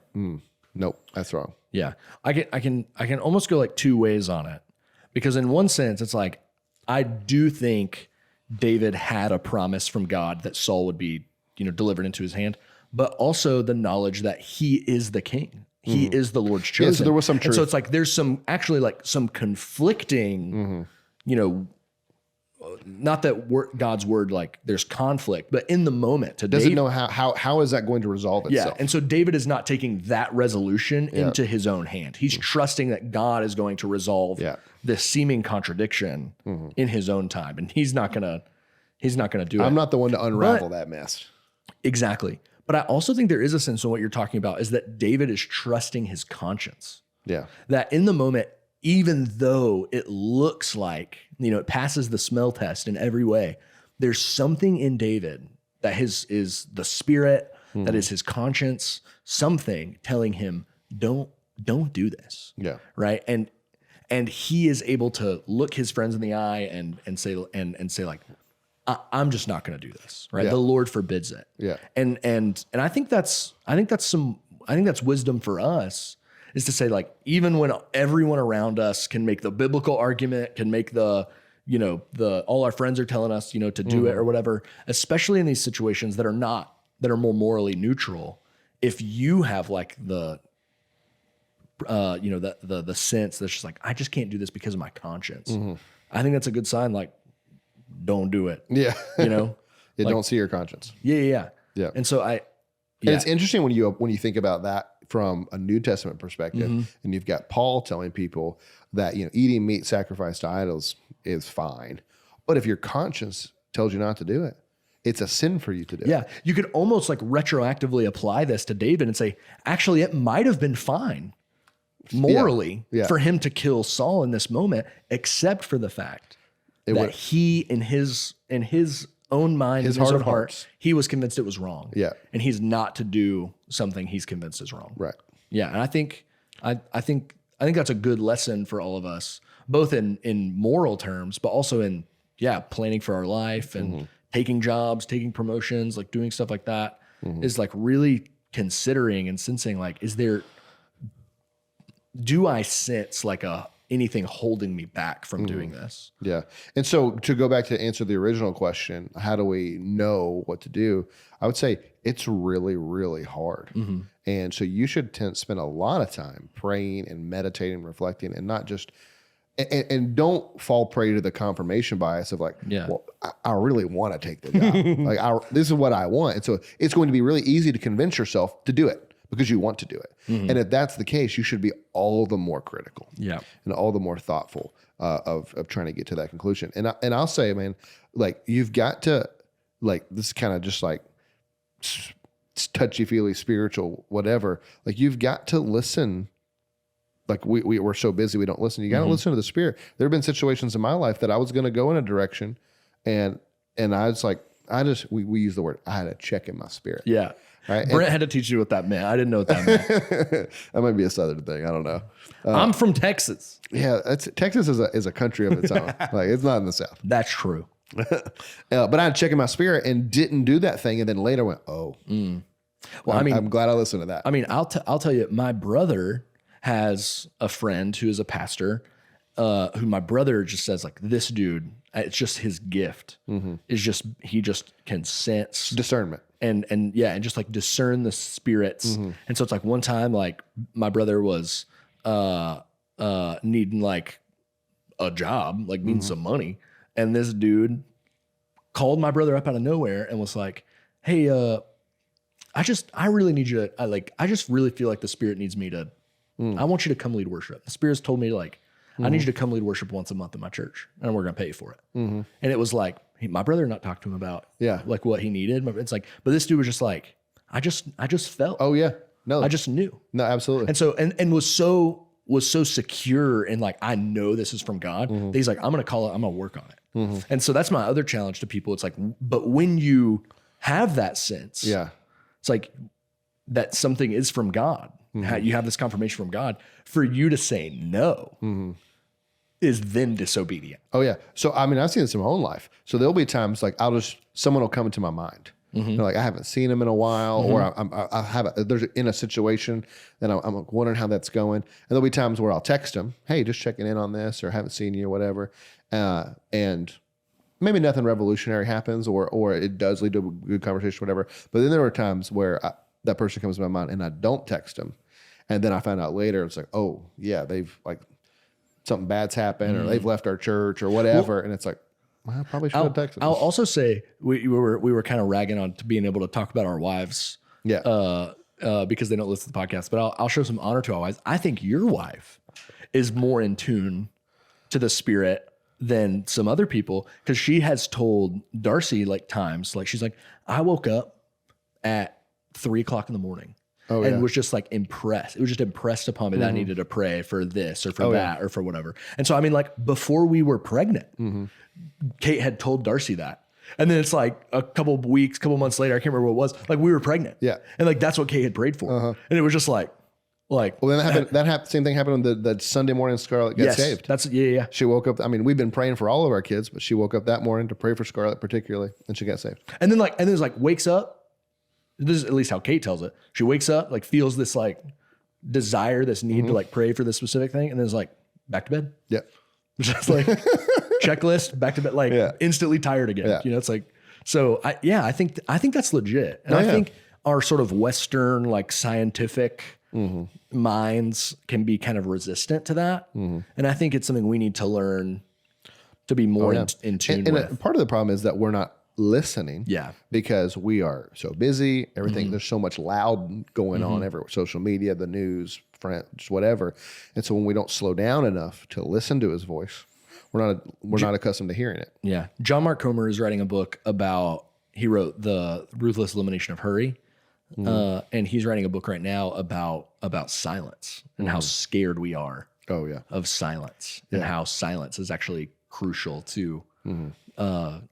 Speaker 2: nope, that's wrong.
Speaker 1: Yeah. I can almost go like two ways on it, because in one sense, it's like, I do think David had a promise from God that Saul would be, delivered into his hand, but also the knowledge that he is the king. He is the Lord's chosen.
Speaker 2: Yeah, so there was some truth.
Speaker 1: And so it's like, there's some conflicting, not that God's word, like there's conflict, but in the moment
Speaker 2: doesn't know how is that going to resolve itself.
Speaker 1: Yeah. And so David is not taking that resolution into his own hand. He's trusting that God is going to resolve this seeming contradiction in his own time. And he's not going to do it.
Speaker 2: I'm not the one to unravel that mess.
Speaker 1: Exactly. But I also think there is a sense in what you're talking about is that David is trusting his conscience. Yeah. That in the moment, even though it looks like, it passes the smell test in every way, there's something in David that is the Spirit, that is his conscience, something telling him, don't do this. Yeah. Right. And he is able to look his friends in the eye and say like, I'm just not going to do this. Right. Yeah. The Lord forbids it. Yeah. And I think that's wisdom for us, is to say, like, even when everyone around us can make the biblical argument, can make all our friends are telling us, to do it or whatever, especially in these situations that are more morally neutral. If you have like the sense that's just like, I just can't do this because of my conscience. I think that's a good sign. Like, don't do it. Yeah. Like,
Speaker 2: don't see your conscience.
Speaker 1: Yeah. And so and
Speaker 2: it's interesting when you think about that from a New Testament perspective, and you've got Paul telling people that, eating meat sacrificed to idols is fine. But if your conscience tells you not to do it, it's a sin for you to do it.
Speaker 1: Yeah. You could almost like retroactively apply this to David and say, actually, it might have been fine morally for him to kill Saul in this moment, except for the fact that he, in his own mind, his own heart, he was convinced it was wrong. Yeah. And he's not to do something he's convinced is wrong. Right. Yeah. And I think that's a good lesson for all of us, both in moral terms, but also in, planning for our life and taking jobs, taking promotions, like doing stuff like that, is like really considering and sensing, like, do I sense like anything holding me back from doing this? Yeah.
Speaker 2: And so to go back to answer the original question, how do we know what to do? I would say it's really, really hard. And so you should spend a lot of time praying and meditating, reflecting, and not just, and don't fall prey to the confirmation bias of like, well, I really want to take the job. Like, this is what I want. And so it's going to be really easy to convince yourself to do it, because you want to do it. And if that's the case, you should be all the more critical and all the more thoughtful of trying to get to that conclusion. And I'll say, man, like, you've got to, like, this is kind of just like touchy-feely spiritual, whatever. Like, you've got to listen. Like, we're so busy, we don't listen. You got to listen to the Spirit. There have been situations in my life that I was going to go in a direction, and I was like, we use the word, I had a check in my spirit.
Speaker 1: Yeah. Right? Brent had to teach you what that meant. I didn't know what that meant.
Speaker 2: That might be a Southern thing. I don't know.
Speaker 1: I'm from Texas.
Speaker 2: Yeah, Texas is a country of its own. Like, it's not in the South.
Speaker 1: That's true.
Speaker 2: But I had to check in my spirit and didn't do that thing, and then later went, oh. Well, I'm glad I listened to that.
Speaker 1: I mean, I'll tell you, my brother has a friend who is a pastor, who my brother just says, like, this dude, it's just his gift. Is just, he just can sense
Speaker 2: discernment.
Speaker 1: And just like discern the spirits. And so it's like one time, like, my brother was needing like a job, like needing some money. And this dude called my brother up out of nowhere and was like, hey, I really need you to, I just really feel like the Spirit needs me to, I want you to come lead worship. The Spirit's told me, like, I need you to come lead worship once a month in my church, and we're going to pay you for it. And it was like, my brother not talked to him about like what he needed. It's like, but this dude was just like, I just felt.
Speaker 2: Oh yeah. No,
Speaker 1: I just knew.
Speaker 2: No, absolutely.
Speaker 1: And so, and was so secure in, like, I know this is from God. That he's like, I'm going to call it, I'm going to work on it. And so that's my other challenge to people. It's like, but when you have that sense, it's like that something is from God. You have this confirmation from God. For you to say no is then disobedient.
Speaker 2: Oh yeah. So, I mean, I've seen this in my own life. So there'll be times like someone will come into my mind They're like, I haven't seen him in a while, or there's in a situation that I'm wondering how that's going. And there'll be times where I'll text him, hey, just checking in on this, or haven't seen you, or whatever. And maybe nothing revolutionary happens, or it does lead to a good conversation, whatever. But then there are times where that person comes to my mind and I don't text him. And then I find out later, it's like, oh yeah, they've like something bad's happened, or they've left our church or whatever. Well, and it's like, well, I probably should have texted.
Speaker 1: I'll also say we were kind of ragging on to being able to talk about our wives.
Speaker 2: Yeah.
Speaker 1: Because they don't listen to the podcast, but I'll show some honor to our wives. I think your wife is more in tune to the Spirit than some other people, because she has told Darcy like times, like she's like, I woke up at 3:00 in the morning. And was just like impressed. It was just impressed upon me that I needed to pray for this or for that or for whatever. And so, I mean, like before we were pregnant, Kate had told Darcy that. And then it's like a couple months later, I can't remember what it was, like we were pregnant.
Speaker 2: Yeah.
Speaker 1: And like, that's what Kate had prayed for. And it was just like, well,
Speaker 2: then same thing happened on the Sunday morning Scarlett got saved.
Speaker 1: That's, yeah.
Speaker 2: She woke up. I mean, we've been praying for all of our kids, but she woke up that morning to pray for Scarlett particularly, and she got saved.
Speaker 1: And then it's like wakes up. This is at least how Kate tells it. She wakes up, like feels this like desire, this need to like pray for this specific thing. And then it's like back to bed.
Speaker 2: Yeah.
Speaker 1: Just like checklist, back to bed, like instantly tired again.
Speaker 2: Yeah.
Speaker 1: You know, it's like, so I think that's legit. And I think our sort of Western, like scientific minds can be kind of resistant to that. And I think it's something we need to learn to be more in tune with.
Speaker 2: And part of the problem is that we're not listening.
Speaker 1: Yeah.
Speaker 2: Because we are so busy, everything, there's so much loud going on everywhere, social media, the news, friends, whatever. And so when we don't slow down enough to listen to his voice, we're not accustomed to hearing it.
Speaker 1: Yeah. John Mark Comer is writing a book he wrote The Ruthless Elimination of Hurry. And he's writing a book right now about silence and how scared we are of silence and how silence is actually crucial to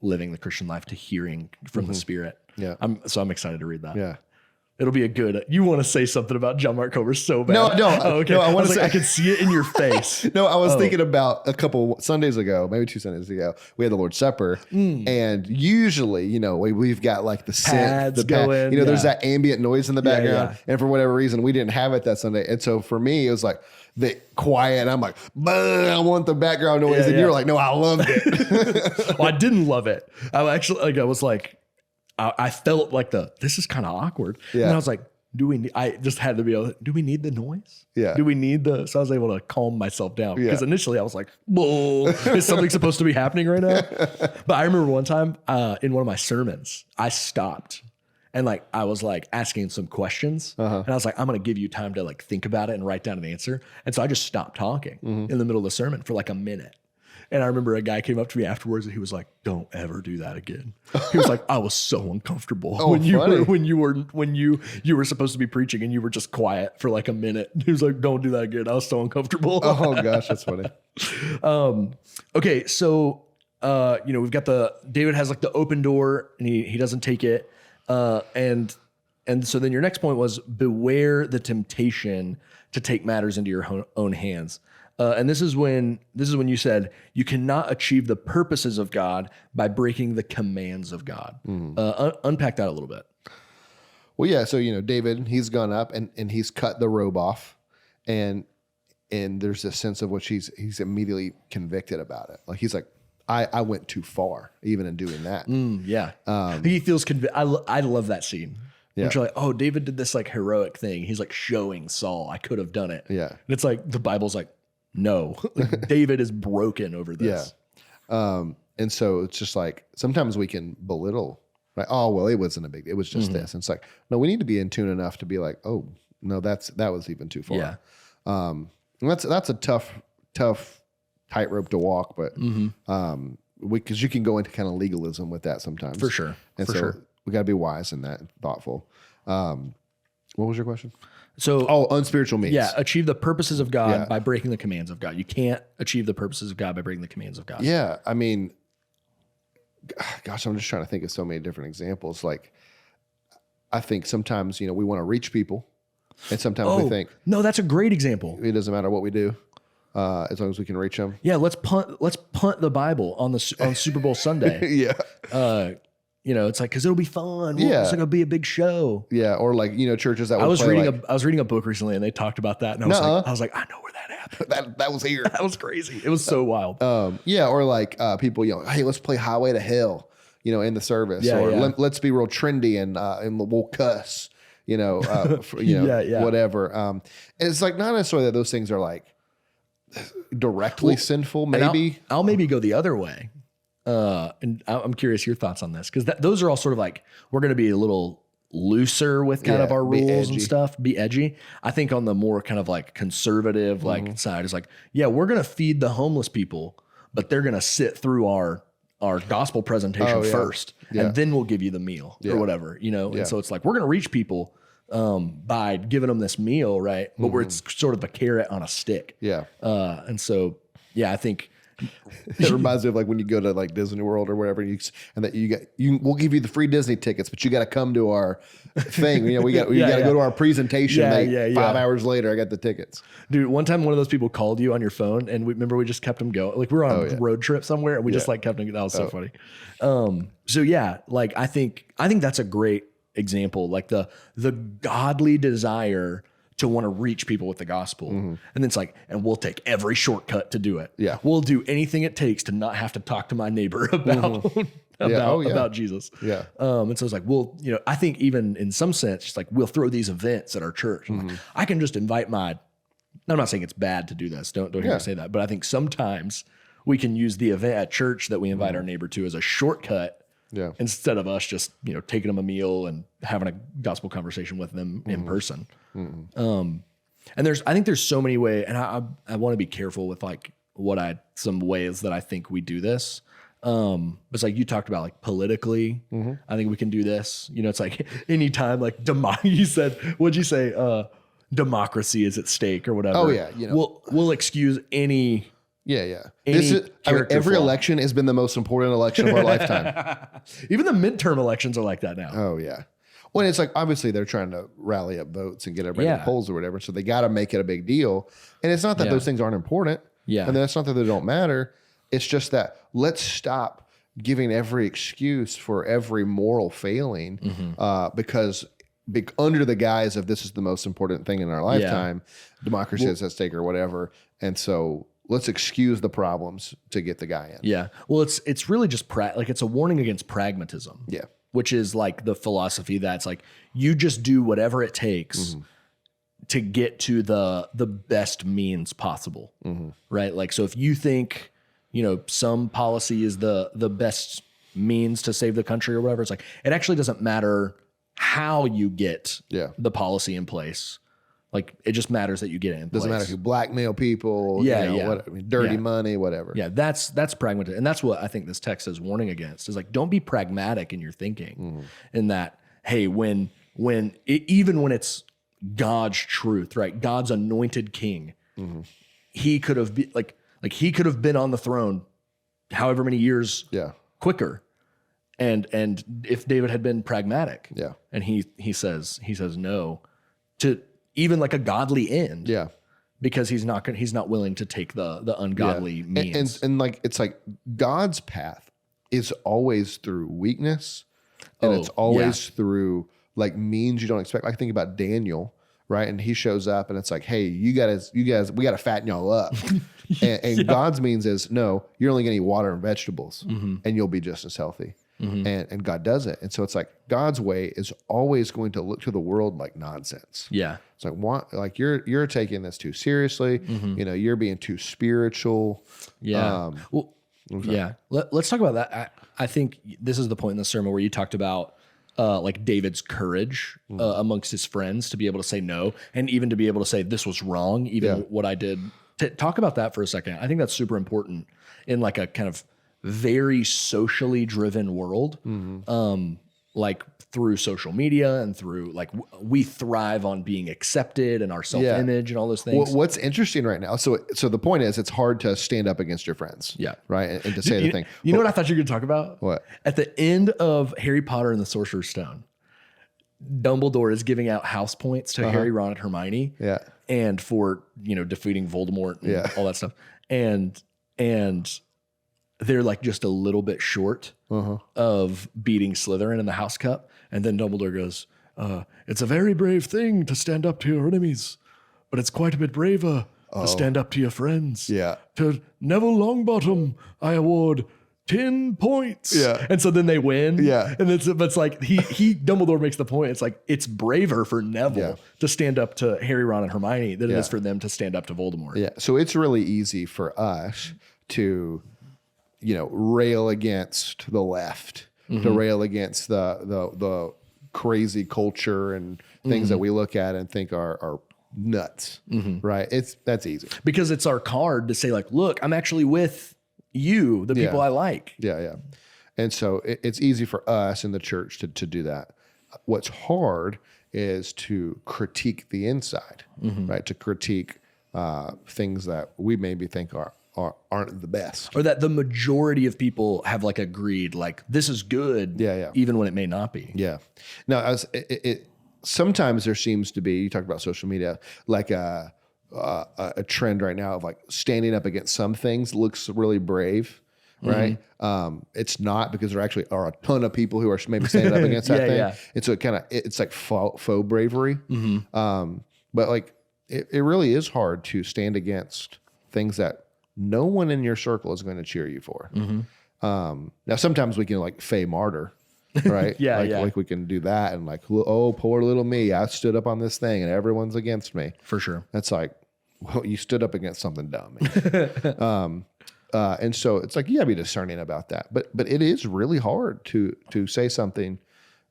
Speaker 1: living the Christian life, to hearing from the Spirit.
Speaker 2: Yeah.
Speaker 1: I'm excited to read that.
Speaker 2: Yeah.
Speaker 1: It'll be you want to say something about John Mark Comer so bad.
Speaker 2: No.
Speaker 1: Oh, okay.
Speaker 2: No, I want to say,
Speaker 1: I can see it in your face.
Speaker 2: No, I was thinking about a couple Sundays ago, maybe 2 Sundays ago, we had the Lord's Supper, and usually, we've got like the
Speaker 1: pads
Speaker 2: synth,
Speaker 1: going.
Speaker 2: There's that ambient noise in the background, and for whatever reason, we didn't have it that Sunday. And so for me, it was like the quiet. And I'm like, I want the background noise, and you're like, no, I loved it.
Speaker 1: Well, I didn't love it. I felt like this is kind of awkward. Yeah. And I was like, I just had to be able, do we need the noise?
Speaker 2: Yeah.
Speaker 1: Do we need so I was able to calm myself down, because initially I was like, whoa, is something supposed to be happening right now? But I remember one time in one of my sermons, I stopped and I was asking some questions, and I was like, I'm going to give you time to think about it and write down an answer. And so I just stopped talking in the middle of the sermon for a minute. And I remember a guy came up to me afterwards and he was like, don't ever do that again. He was like, I was so uncomfortable when you were supposed to be preaching and you were just quiet for a minute. He was like, don't do that again. I was so uncomfortable.
Speaker 2: Oh gosh, that's funny.
Speaker 1: Okay. So, we've got David has the open door and he doesn't take it. And so then your next point was beware the temptation to take matters into your own hands. And this is when you said you cannot achieve the purposes of God by breaking the commands of God. Unpack that a little bit.
Speaker 2: Well, yeah. So David, he's gone up and he's cut the robe off, and there's a sense of which he's immediately convicted about it. He's like, I went too far even in doing that.
Speaker 1: He feels convicted. I love that scene. Yeah. Which are oh, David did this heroic thing. He's showing Saul, I could have done it.
Speaker 2: Yeah.
Speaker 1: And it's the Bible's no, David is broken over this.
Speaker 2: Yeah. And so it's just sometimes we can belittle, oh, well, it wasn't a big deal. It was just this. And it's no, we need to be in tune enough to be oh, no, that was even too far.
Speaker 1: Yeah.
Speaker 2: And that's a tough tightrope to walk, but because you can go into kind of legalism with that sometimes.
Speaker 1: For sure.
Speaker 2: And we got to be wise in that, thoughtful. What was your question?
Speaker 1: So,
Speaker 2: unspiritual means.
Speaker 1: Yeah, achieve the purposes of God by breaking the commands of God. You can't achieve the purposes of God by breaking the commands of God.
Speaker 2: Yeah, I mean, gosh, I'm just trying to think of so many different examples. I think sometimes, we want to reach people, and sometimes we think,
Speaker 1: no, that's a great example.
Speaker 2: It doesn't matter what we do, as long as we can reach them.
Speaker 1: Yeah, let's punt the Bible on Super Bowl Sunday.
Speaker 2: Yeah.
Speaker 1: You know, it's like, cause it'll be fun.
Speaker 2: Yeah.
Speaker 1: It's going to be a big show.
Speaker 2: Yeah. Or like, you know, churches that
Speaker 1: I was
Speaker 2: play
Speaker 1: reading a book recently and they talked about that. And I was like, I know where that happened.
Speaker 2: that was here.
Speaker 1: That was crazy. It was so wild.
Speaker 2: Yeah. Or like people, you know, hey, let's play Highway to Hell, you know, in the service, or let's be real trendy and we'll cuss, you know, whatever. And it's like, not necessarily that those things are like directly sinful. Maybe
Speaker 1: I'll maybe go the other way. And I'm curious your thoughts on this, because those are all sort of like, we're going to be a little looser with kind of our rules and stuff, be edgy. I think on the more kind of like conservative like side is like, yeah, we're going to feed the homeless people, but they're going to sit through our gospel presentation first, and then we'll give you the meal or whatever, you know? And so it's like, we're going to reach people by giving them this meal, right? But where it's sort of a carrot on a stick.
Speaker 2: Yeah.
Speaker 1: And so, yeah, I think
Speaker 2: it reminds me of like when you go to like Disney World or whatever, and that we'll give you the free Disney tickets, but you got to come to our thing. You know, we got to go to our presentation. 5 hours later, I got the tickets.
Speaker 1: Dude, one time one of those people called you on your phone, and we just kept them going. Like we were on a road trip somewhere, and we just like kept them. That was so funny. So yeah, like I think that's a great example. Like the godly desire to want to reach people with the gospel. And then it's like, and we'll take every shortcut to do it.
Speaker 2: Yeah.
Speaker 1: We'll do anything it takes to not have to talk to my neighbor about Jesus.
Speaker 2: Yeah.
Speaker 1: And so it's like, well, you know, I think even in some sense, it's like, we'll throw these events at our church. Like, I can just invite I'm not saying it's bad to do this. Don't hear me say that. But I think sometimes we can use the event at church that we invite our neighbor to as a shortcut. Yeah. Instead of us just, you know, taking them a meal and having a gospel conversation with them in person. And I think there's so many ways, and I want to be careful with like some ways that I think we do this. It's like you talked about like politically, I think we can do this. You know, it's like anytime like you said, what'd you say? Democracy is at stake or whatever.
Speaker 2: Oh yeah. You know,
Speaker 1: we'll excuse any.
Speaker 2: Yeah. Every election has been the most important election of our lifetime.
Speaker 1: Even the midterm elections are like that now.
Speaker 2: Oh yeah. Well, it's like, obviously they're trying to rally up votes and get everybody to the polls or whatever. So they got to make it a big deal. And it's not that those things aren't important. Yeah. And that's not that they don't matter. It's just that let's stop giving every excuse for every moral failing because under the guise of this is the most important thing in our lifetime, democracy is at stake or whatever. And so let's excuse the problems to get the guy in. Yeah.
Speaker 1: Well, it's really just it's a warning against pragmatism.
Speaker 2: Yeah.
Speaker 1: Which is like the philosophy that's like, you just do whatever it takes to get to the best means possible. Right. Like, so if you think, you know, some policy is the best means to save the country or whatever, it's like, it actually doesn't matter how you get the policy in place. Like, it just matters that you get it in place.
Speaker 2: Doesn't matter if you blackmail people, dirty money, whatever.
Speaker 1: Yeah, that's pragmatic. And that's what I think this text is warning against, is like, don't be pragmatic in your thinking. In that, hey, even when it's God's truth, right? God's anointed king, he could have been he could have been on the throne however many years quicker. And if David had been pragmatic, and he says no to even like a godly end, because he's not willing to take the ungodly means.
Speaker 2: And like, it's like God's path is always through weakness, and it's always through like means you don't expect. Like, think about Daniel, right? And he shows up, and it's like, hey, you guys, we got to fatten y'all up. and God's means is, no, you're only going to eat water and vegetables, and you'll be just as healthy. And God does it. And so it's like God's way is always going to look to the world like nonsense.
Speaker 1: Yeah.
Speaker 2: It's like, you're taking this too seriously. You know, you're being too spiritual.
Speaker 1: Yeah. Let's talk about that. I think this is the point in the sermon where you talked about like David's courage amongst his friends to be able to say no, and even to be able to say this was wrong, even what I did. Talk about that for a second. I think that's super important in like a kind of very socially driven world, like through social media and through like we thrive on being accepted and our self-image and all those things.
Speaker 2: Well, what's interesting right now? So the point is, it's hard to stand up against your friends. Yeah. Right. And to say the thing.
Speaker 1: You know what I thought you were going to talk about?
Speaker 2: What?
Speaker 1: At the end of Harry Potter and the Sorcerer's Stone, Dumbledore is giving out house points to Harry, Ron, and Hermione.
Speaker 2: Yeah.
Speaker 1: And for, defeating Voldemort and all that stuff. And they're like just a little bit short of beating Slytherin in the House Cup. And then Dumbledore goes, it's a very brave thing to stand up to your enemies, but it's quite a bit braver to stand up to your friends.
Speaker 2: Yeah.
Speaker 1: To Neville Longbottom, I award 10 points.
Speaker 2: Yeah.
Speaker 1: And so then they win.
Speaker 2: Yeah.
Speaker 1: And it's like Dumbledore makes the point. It's like, it's braver for Neville to stand up to Harry, Ron, and Hermione than it is for them to stand up to Voldemort.
Speaker 2: Yeah. So it's really easy for us to, rail against the left, to rail against the crazy culture and things that we look at and think are nuts, right? That's easy.
Speaker 1: Because it's our card to say like, look, I'm actually with you, the people I like.
Speaker 2: Yeah. And so it's easy for us in the church to do that. What's hard is to critique the inside, right? To critique things that we maybe think aren't the best.
Speaker 1: Or that the majority of people have like agreed, like this is good, even when it may not be.
Speaker 2: Yeah. Now, sometimes there seems to be, you talked about social media, like a trend right now of like standing up against some things looks really brave, right? It's not, because there actually are a ton of people who are maybe standing up against that thing. Yeah. And so it's like faux bravery. But like, it really is hard to stand against things that no one in your circle is going to cheer you for. Now, sometimes we can like fey martyr, right? Like we can do that and like, oh, poor little me. I stood up on this thing and everyone's against me.
Speaker 1: For sure.
Speaker 2: That's like, well, you stood up against something dumb. And so it's like, you gotta be discerning about that. But it is really hard to say something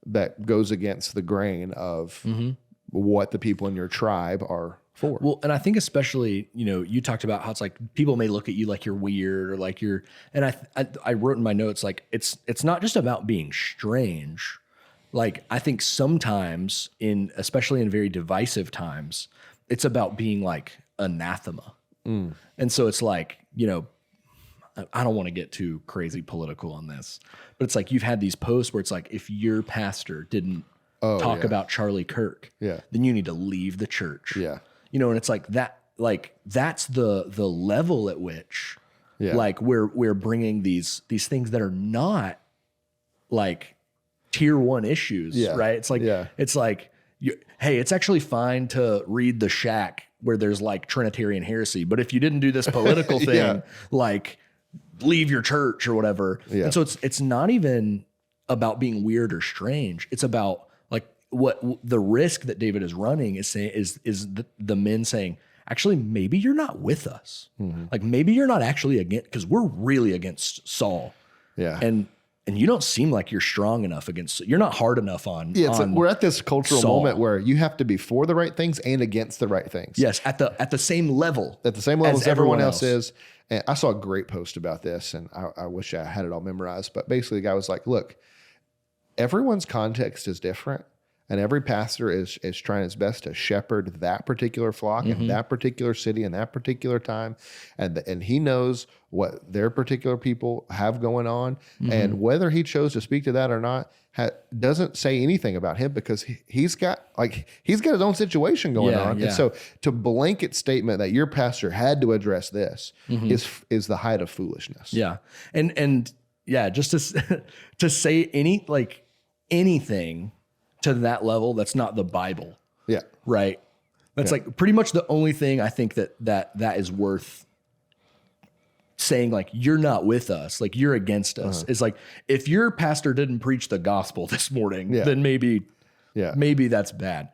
Speaker 2: that goes against the grain of what the people in your tribe are for.
Speaker 1: Well, and I think especially, you talked about how it's like people may look at you like you're weird or like you're, and I wrote in my notes, like it's not just about being strange. Like I think sometimes especially in very divisive times, it's about being like anathema. And so it's like, I don't want to get too crazy political on this, but it's like you've had these posts where it's like, if your pastor didn't talk about Charlie Kirk, then you need to leave the church.
Speaker 2: Yeah.
Speaker 1: And it's like that, like that's the level at which like we're bringing these things that are not like tier 1 issues, right? It's like, hey, it's actually fine to read the Shack where there's like Trinitarian heresy, but if you didn't do this political thing, like leave your church or whatever. And so it's not even about being weird or strange. It's about like what the risk that David is running is saying is the men saying, actually, maybe you're not with us. Like maybe you're not actually against, because we're really against Saul.
Speaker 2: Yeah.
Speaker 1: And you don't seem like you're strong enough against, you're not hard enough on.
Speaker 2: Yeah, it's like we're at this cultural moment where you have to be for the right things and against the right things.
Speaker 1: Yes, at the same level.
Speaker 2: At the same level as everyone else is. And I saw a great post about this, and I wish I had it all memorized. But basically, the guy was like, look, everyone's context is different. And every pastor is trying his best to shepherd that particular flock in that particular city in that particular time. And he knows what their particular people have going on. And whether he chose to speak to that or not doesn't say anything about him, because he's got his own situation going on. And so to blanket statement that your pastor had to address this is the height of foolishness.
Speaker 1: Yeah. And just to say anything to that level that's not the Bible.
Speaker 2: Yeah.
Speaker 1: Right. That's like pretty much the only thing I think that is worth saying, like, you're not with us, like you're against us. Is like, if your pastor didn't preach the gospel this morning, then maybe that's bad.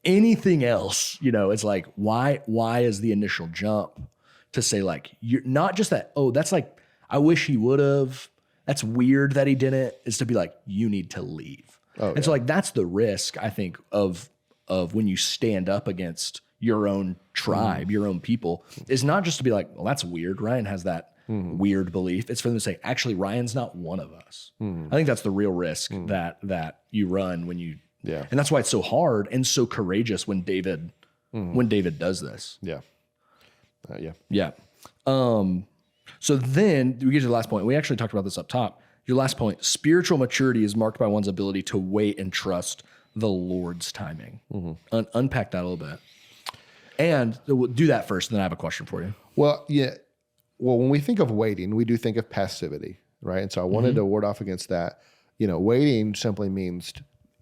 Speaker 1: Anything else, it's like, why is the initial jump to say like, you're not just that, oh, that's like, I wish he would have, that's weird that he didn't, is to be like, you need to leave. So like, that's the risk, I think, of when you stand up against your own tribe, your own people, is not just to be like, well, that's weird. Ryan has that weird belief. It's for them to say, actually, Ryan's not one of us. I think that's the real risk that you run when you, and that's why it's so hard and so courageous when David does this. So then we get to the last point. We actually talked about this up top. Your last point, spiritual maturity is marked by one's ability to wait and trust the Lord's timing. Unpack that a little bit. And we'll do that first, and then I have a question for you.
Speaker 2: Well, well, when we think of waiting, we do think of passivity, right? And so I wanted to ward off against that. Waiting simply means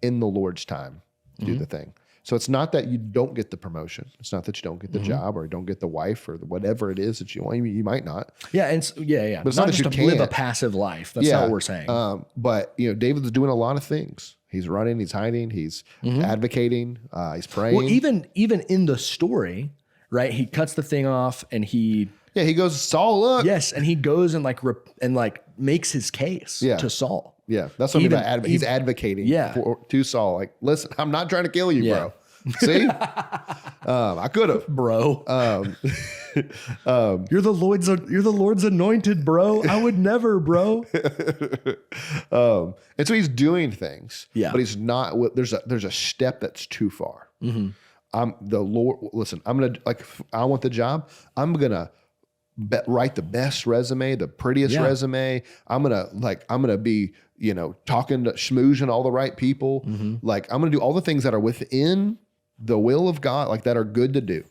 Speaker 2: in the Lord's time, do the thing. So it's not that you don't get the promotion. It's not that you don't get the job or don't get the wife or whatever it is that you want. You might not.
Speaker 1: Yeah. And but it's not just to live a passive life. That's not what we're saying.
Speaker 2: But David's doing a lot of things. He's running, he's hiding, he's advocating, he's praying.
Speaker 1: Well, even in the story, right? He cuts the thing off and he
Speaker 2: goes, Saul, look.
Speaker 1: Yes, and he goes and makes his case to Saul.
Speaker 2: Yeah, that's what I mean by he's advocating to Saul. Like, listen, I'm not trying to kill you, bro. See, I could have,
Speaker 1: bro. You're the Lord's anointed, bro. I would never, bro.
Speaker 2: And so he's doing things, but he's not. There's a step that's too far. I'm the Lord. Listen, I'm gonna I want the job. I'm gonna write the best resume, the prettiest resume. I'm gonna be talking to schmoozing all the right people. Like I'm gonna do all the things that are within the will of God, like that are good to do.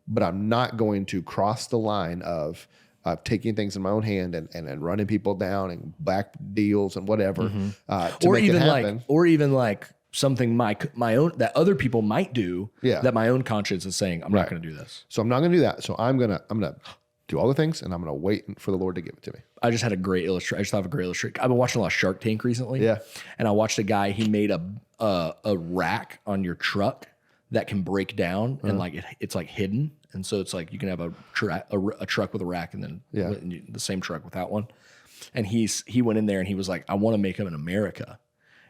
Speaker 2: But I'm not going to cross the line of taking things in my own hand and running people down and back deals and whatever to make it happen.
Speaker 1: Or even something my own that other people might do that my own conscience is saying I'm not going to do this.
Speaker 2: So I'm not going to do that. So I'm gonna do all the things, and I'm going to wait for the Lord to give it to me.
Speaker 1: I just had a great illustration. I just thought of a great illustration. I've been watching a lot of Shark Tank recently.
Speaker 2: Yeah.
Speaker 1: And I watched a guy, he made a rack on your truck that can break down and it's hidden. And so it's you can have a truck with a rack and then the same truck without one. And he went in there and he was like, I want to make them in America.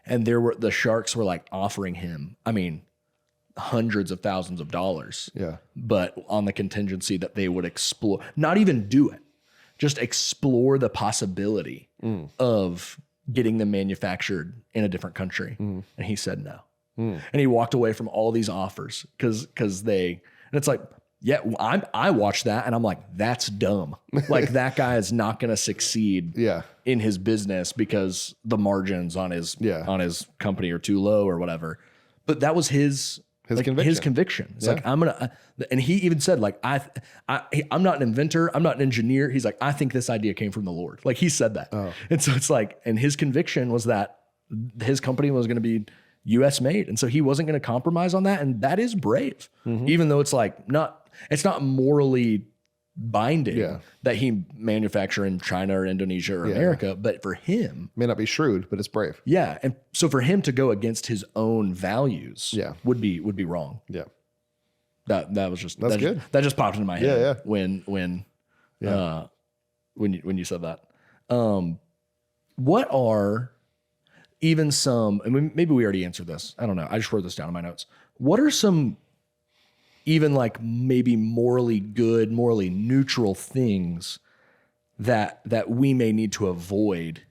Speaker 1: And the sharks were offering him, hundreds of thousands of dollars.
Speaker 2: Yeah.
Speaker 1: But on the contingency that they would explore, not even do it, just explore the possibility of getting them manufactured in a different country. And he said no. And he walked away from all these offers because and it's I watched that and I'm like, that's dumb. That guy is not going to succeed in his business because the margins on his company are too low or whatever. But that was his conviction. It's I'm gonna, and he even said I'm not an inventor, I'm not an engineer. He's like, I think this idea came from the Lord. He said that. And so it's and his conviction was that his company was going to be U.S. made, and so he wasn't going to compromise on that. And that is brave, even though it's not morally binding that he manufacture in China or Indonesia or America, but for him,
Speaker 2: may not be shrewd, but it's brave.
Speaker 1: Yeah. And so for him to go against his own values would be wrong.
Speaker 2: Yeah.
Speaker 1: That was just,
Speaker 2: that's good.
Speaker 1: That just popped into my head when you said that. What are even some, maybe we already answered this. I don't know. I just wrote this down in my notes. What are some even maybe morally good, morally neutral things that we may need to avoid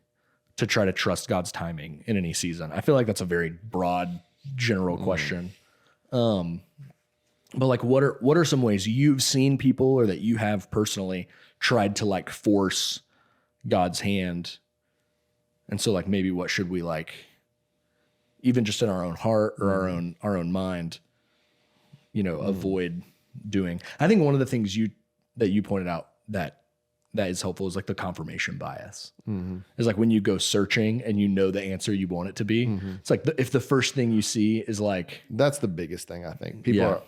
Speaker 1: to try to trust God's timing in any season? I feel like that's a very broad, general question. But what are some ways you've seen people or that you have personally tried to force God's hand? And so maybe what should we even just in our own heart or our own mind, avoid doing? I think one of the things that you pointed out that is helpful is the confirmation bias. Is when you go searching and the answer you want it to be. It's if the first thing you see is
Speaker 2: that's the biggest thing I think. People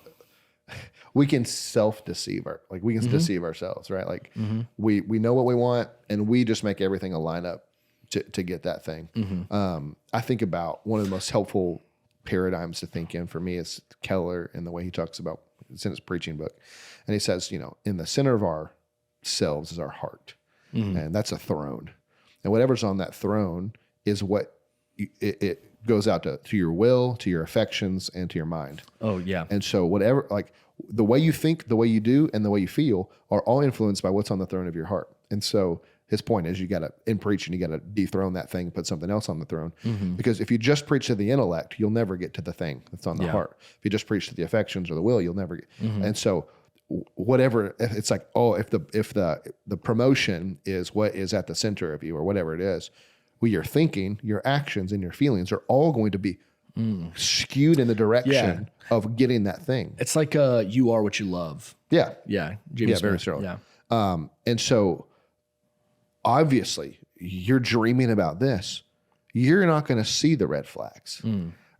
Speaker 2: we can self-deceive we can deceive ourselves, right? We know what we want and we just make everything a lineup to get that thing. I think about one of the most helpful paradigms to think in for me is Keller and the way he talks about, it's in his preaching book. And he says, in the center of ourselves is our heart. And that's a throne. And whatever's on that throne is what it goes out to your will, to your affections, and to your mind.
Speaker 1: Oh, yeah.
Speaker 2: And so whatever, the way you think, the way you do, and the way you feel are all influenced by what's on the throne of your heart. And so his point is in preaching, you got to dethrone that thing, put something else on the throne. Because if you just preach to the intellect, you'll never get to the thing that's on the heart. If you just preach to the affections or the will, you'll never get. And so whatever, it's if the promotion is what is at the center of you or whatever it is, well, your thinking, your actions, and your feelings are all going to be skewed in the direction of getting that thing.
Speaker 1: It's you are what you love.
Speaker 2: Yeah.
Speaker 1: Yeah.
Speaker 2: Very true.
Speaker 1: Yeah.
Speaker 2: And so obviously you're dreaming about this. You're not going to see the red flags,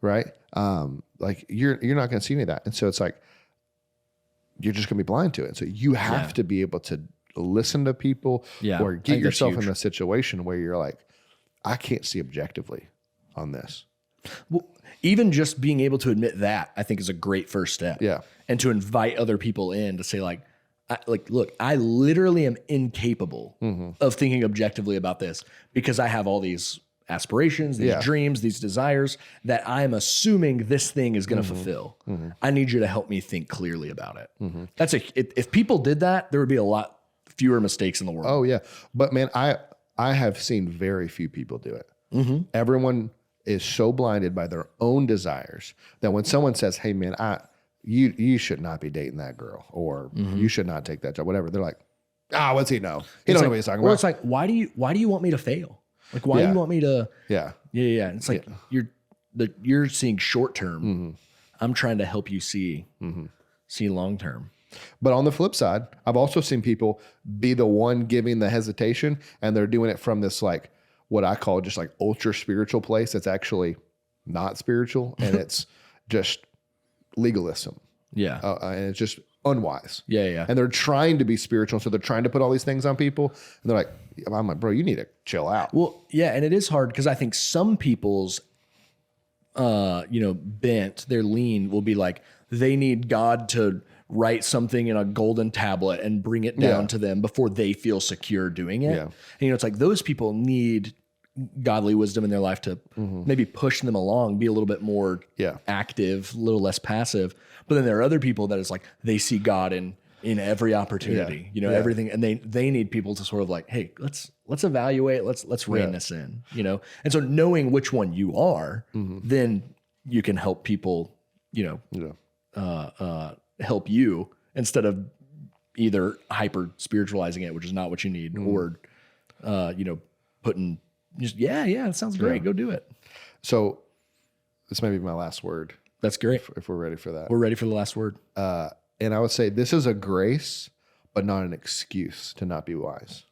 Speaker 2: right? Like you're not going to see any of that. And so it's like, you're just going to be blind to it. So you have to be able to listen to people or get yourself in a situation where you're like, I can't see objectively on this.
Speaker 1: Well, even just being able to admit that, I think, is a great first step.
Speaker 2: Yeah.
Speaker 1: And to invite other people in to say like, look, I literally am incapable of thinking objectively about this because I have all these aspirations, these dreams, these desires that I'm assuming this thing is going to fulfill. I need you to help me think clearly about it. That's if people did that, there would be a lot fewer mistakes in the world.
Speaker 2: Oh yeah. But man, I have seen very few people do it. Everyone is so blinded by their own desires that when someone says, hey man, you should not be dating that girl, or you should not take that job, whatever. They're like, what's he know? He don't know what he's talking about.
Speaker 1: Or it's like, why do you want me to fail? Like, why do you want me to?
Speaker 2: Yeah.
Speaker 1: It's like you're seeing short term. I'm trying to help you see long term.
Speaker 2: But on the flip side, I've also seen people be the one giving the hesitation, and they're doing it from this like what I call just like ultra spiritual place. That's actually not spiritual, and it's just legalism.
Speaker 1: Yeah,
Speaker 2: and it's just unwise.
Speaker 1: Yeah.
Speaker 2: And they're trying to be spiritual, so they're trying to put all these things on people, and they're like, I'm like, bro, you need to chill out.
Speaker 1: Well, yeah, and it is hard because I think some people's, bent, their lean will be like they need God to write something in a golden tablet and bring it down to them before they feel secure doing it. Yeah. And it's like those people need godly wisdom in their life to maybe push them along, be a little bit more active, a little less passive. But then there are other people that is like they see God in every opportunity, everything, and they need people to sort of like, hey, let's evaluate, let's rein this in, And so knowing which one you are, then you can help people, help you instead of either hyper spiritualizing it, which is not what you need, or putting just it sounds great, go do it.
Speaker 2: So this may be my last word.
Speaker 1: That's great.
Speaker 2: If we're ready for that.
Speaker 1: We're ready for the last word.
Speaker 2: And I would say this is a grace, but not an excuse to not be wise.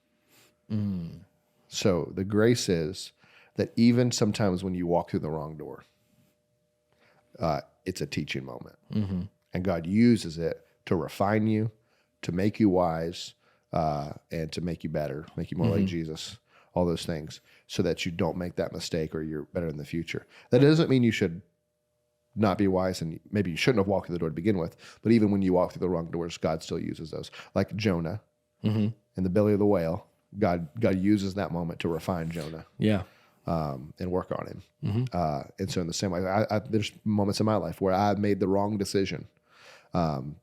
Speaker 2: So the grace is that even sometimes when you walk through the wrong door, it's a teaching moment. And God uses it to refine you, to make you wise, and to make you better, make you more like Jesus, all those things, so that you don't make that mistake or you're better in the future. That doesn't mean you should not be wise, and maybe you shouldn't have walked through the door to begin with, but even when you walk through the wrong doors, God still uses those. Like Jonah in the belly of the whale, God uses that moment to refine Jonah. Yeah. And work on him. And so in the same way, there's moments in my life where I made the wrong decision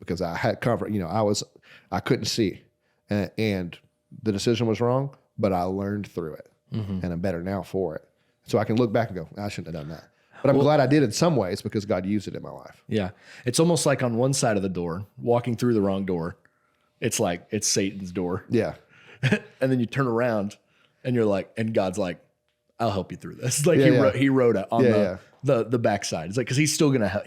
Speaker 2: because I had comfort, I couldn't see, and the decision was wrong, but I learned through it, and I'm better now for it. So I can look back and go, I shouldn't have done that. But I'm glad I did in some ways because God used it in my life. Yeah. It's almost like on one side of the door, walking through the wrong door, it's like, it's Satan's door. Yeah. And then you turn around and you're like, and God's like, I'll help you through this. Like he wrote it on the backside. It's like, cause he's still gonna.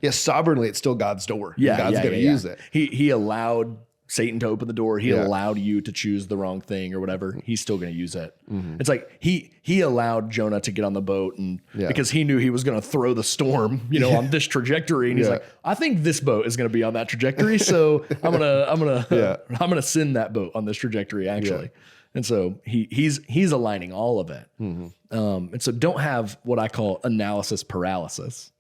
Speaker 2: Yeah. Sovereignly, it's still God's door. Yeah. God's going to use it. He allowed Satan to open the door. He allowed you to choose the wrong thing or whatever. He's still going to use it. It's like he allowed Jonah to get on the boat and because he knew he was going to throw the storm, on this trajectory. And he's like, I think this boat is going to be on that trajectory. So I'm going to send that boat on this trajectory actually. Yeah. And so he's aligning all of it. And so don't have what I call analysis paralysis.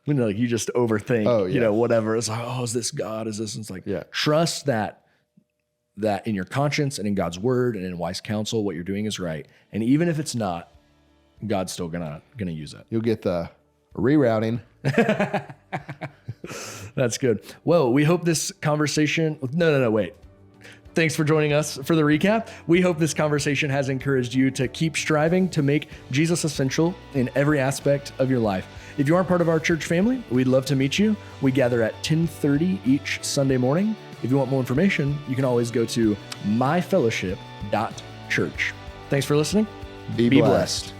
Speaker 2: Like you just overthink, whatever. It's like, is this God? Is this? And it's like, trust that in your conscience and in God's word and in wise counsel, what you're doing is right. And even if it's not, God's still gonna use it. You'll get the rerouting. That's good. Well, we hope this conversation. No, wait. Thanks for joining us for the recap. We hope this conversation has encouraged you to keep striving to make Jesus essential in every aspect of your life. If you aren't part of our church family, we'd love to meet you. We gather at 10:30 each Sunday morning. If you want more information, you can always go to myfellowhip.church. Thanks for listening. Be blessed.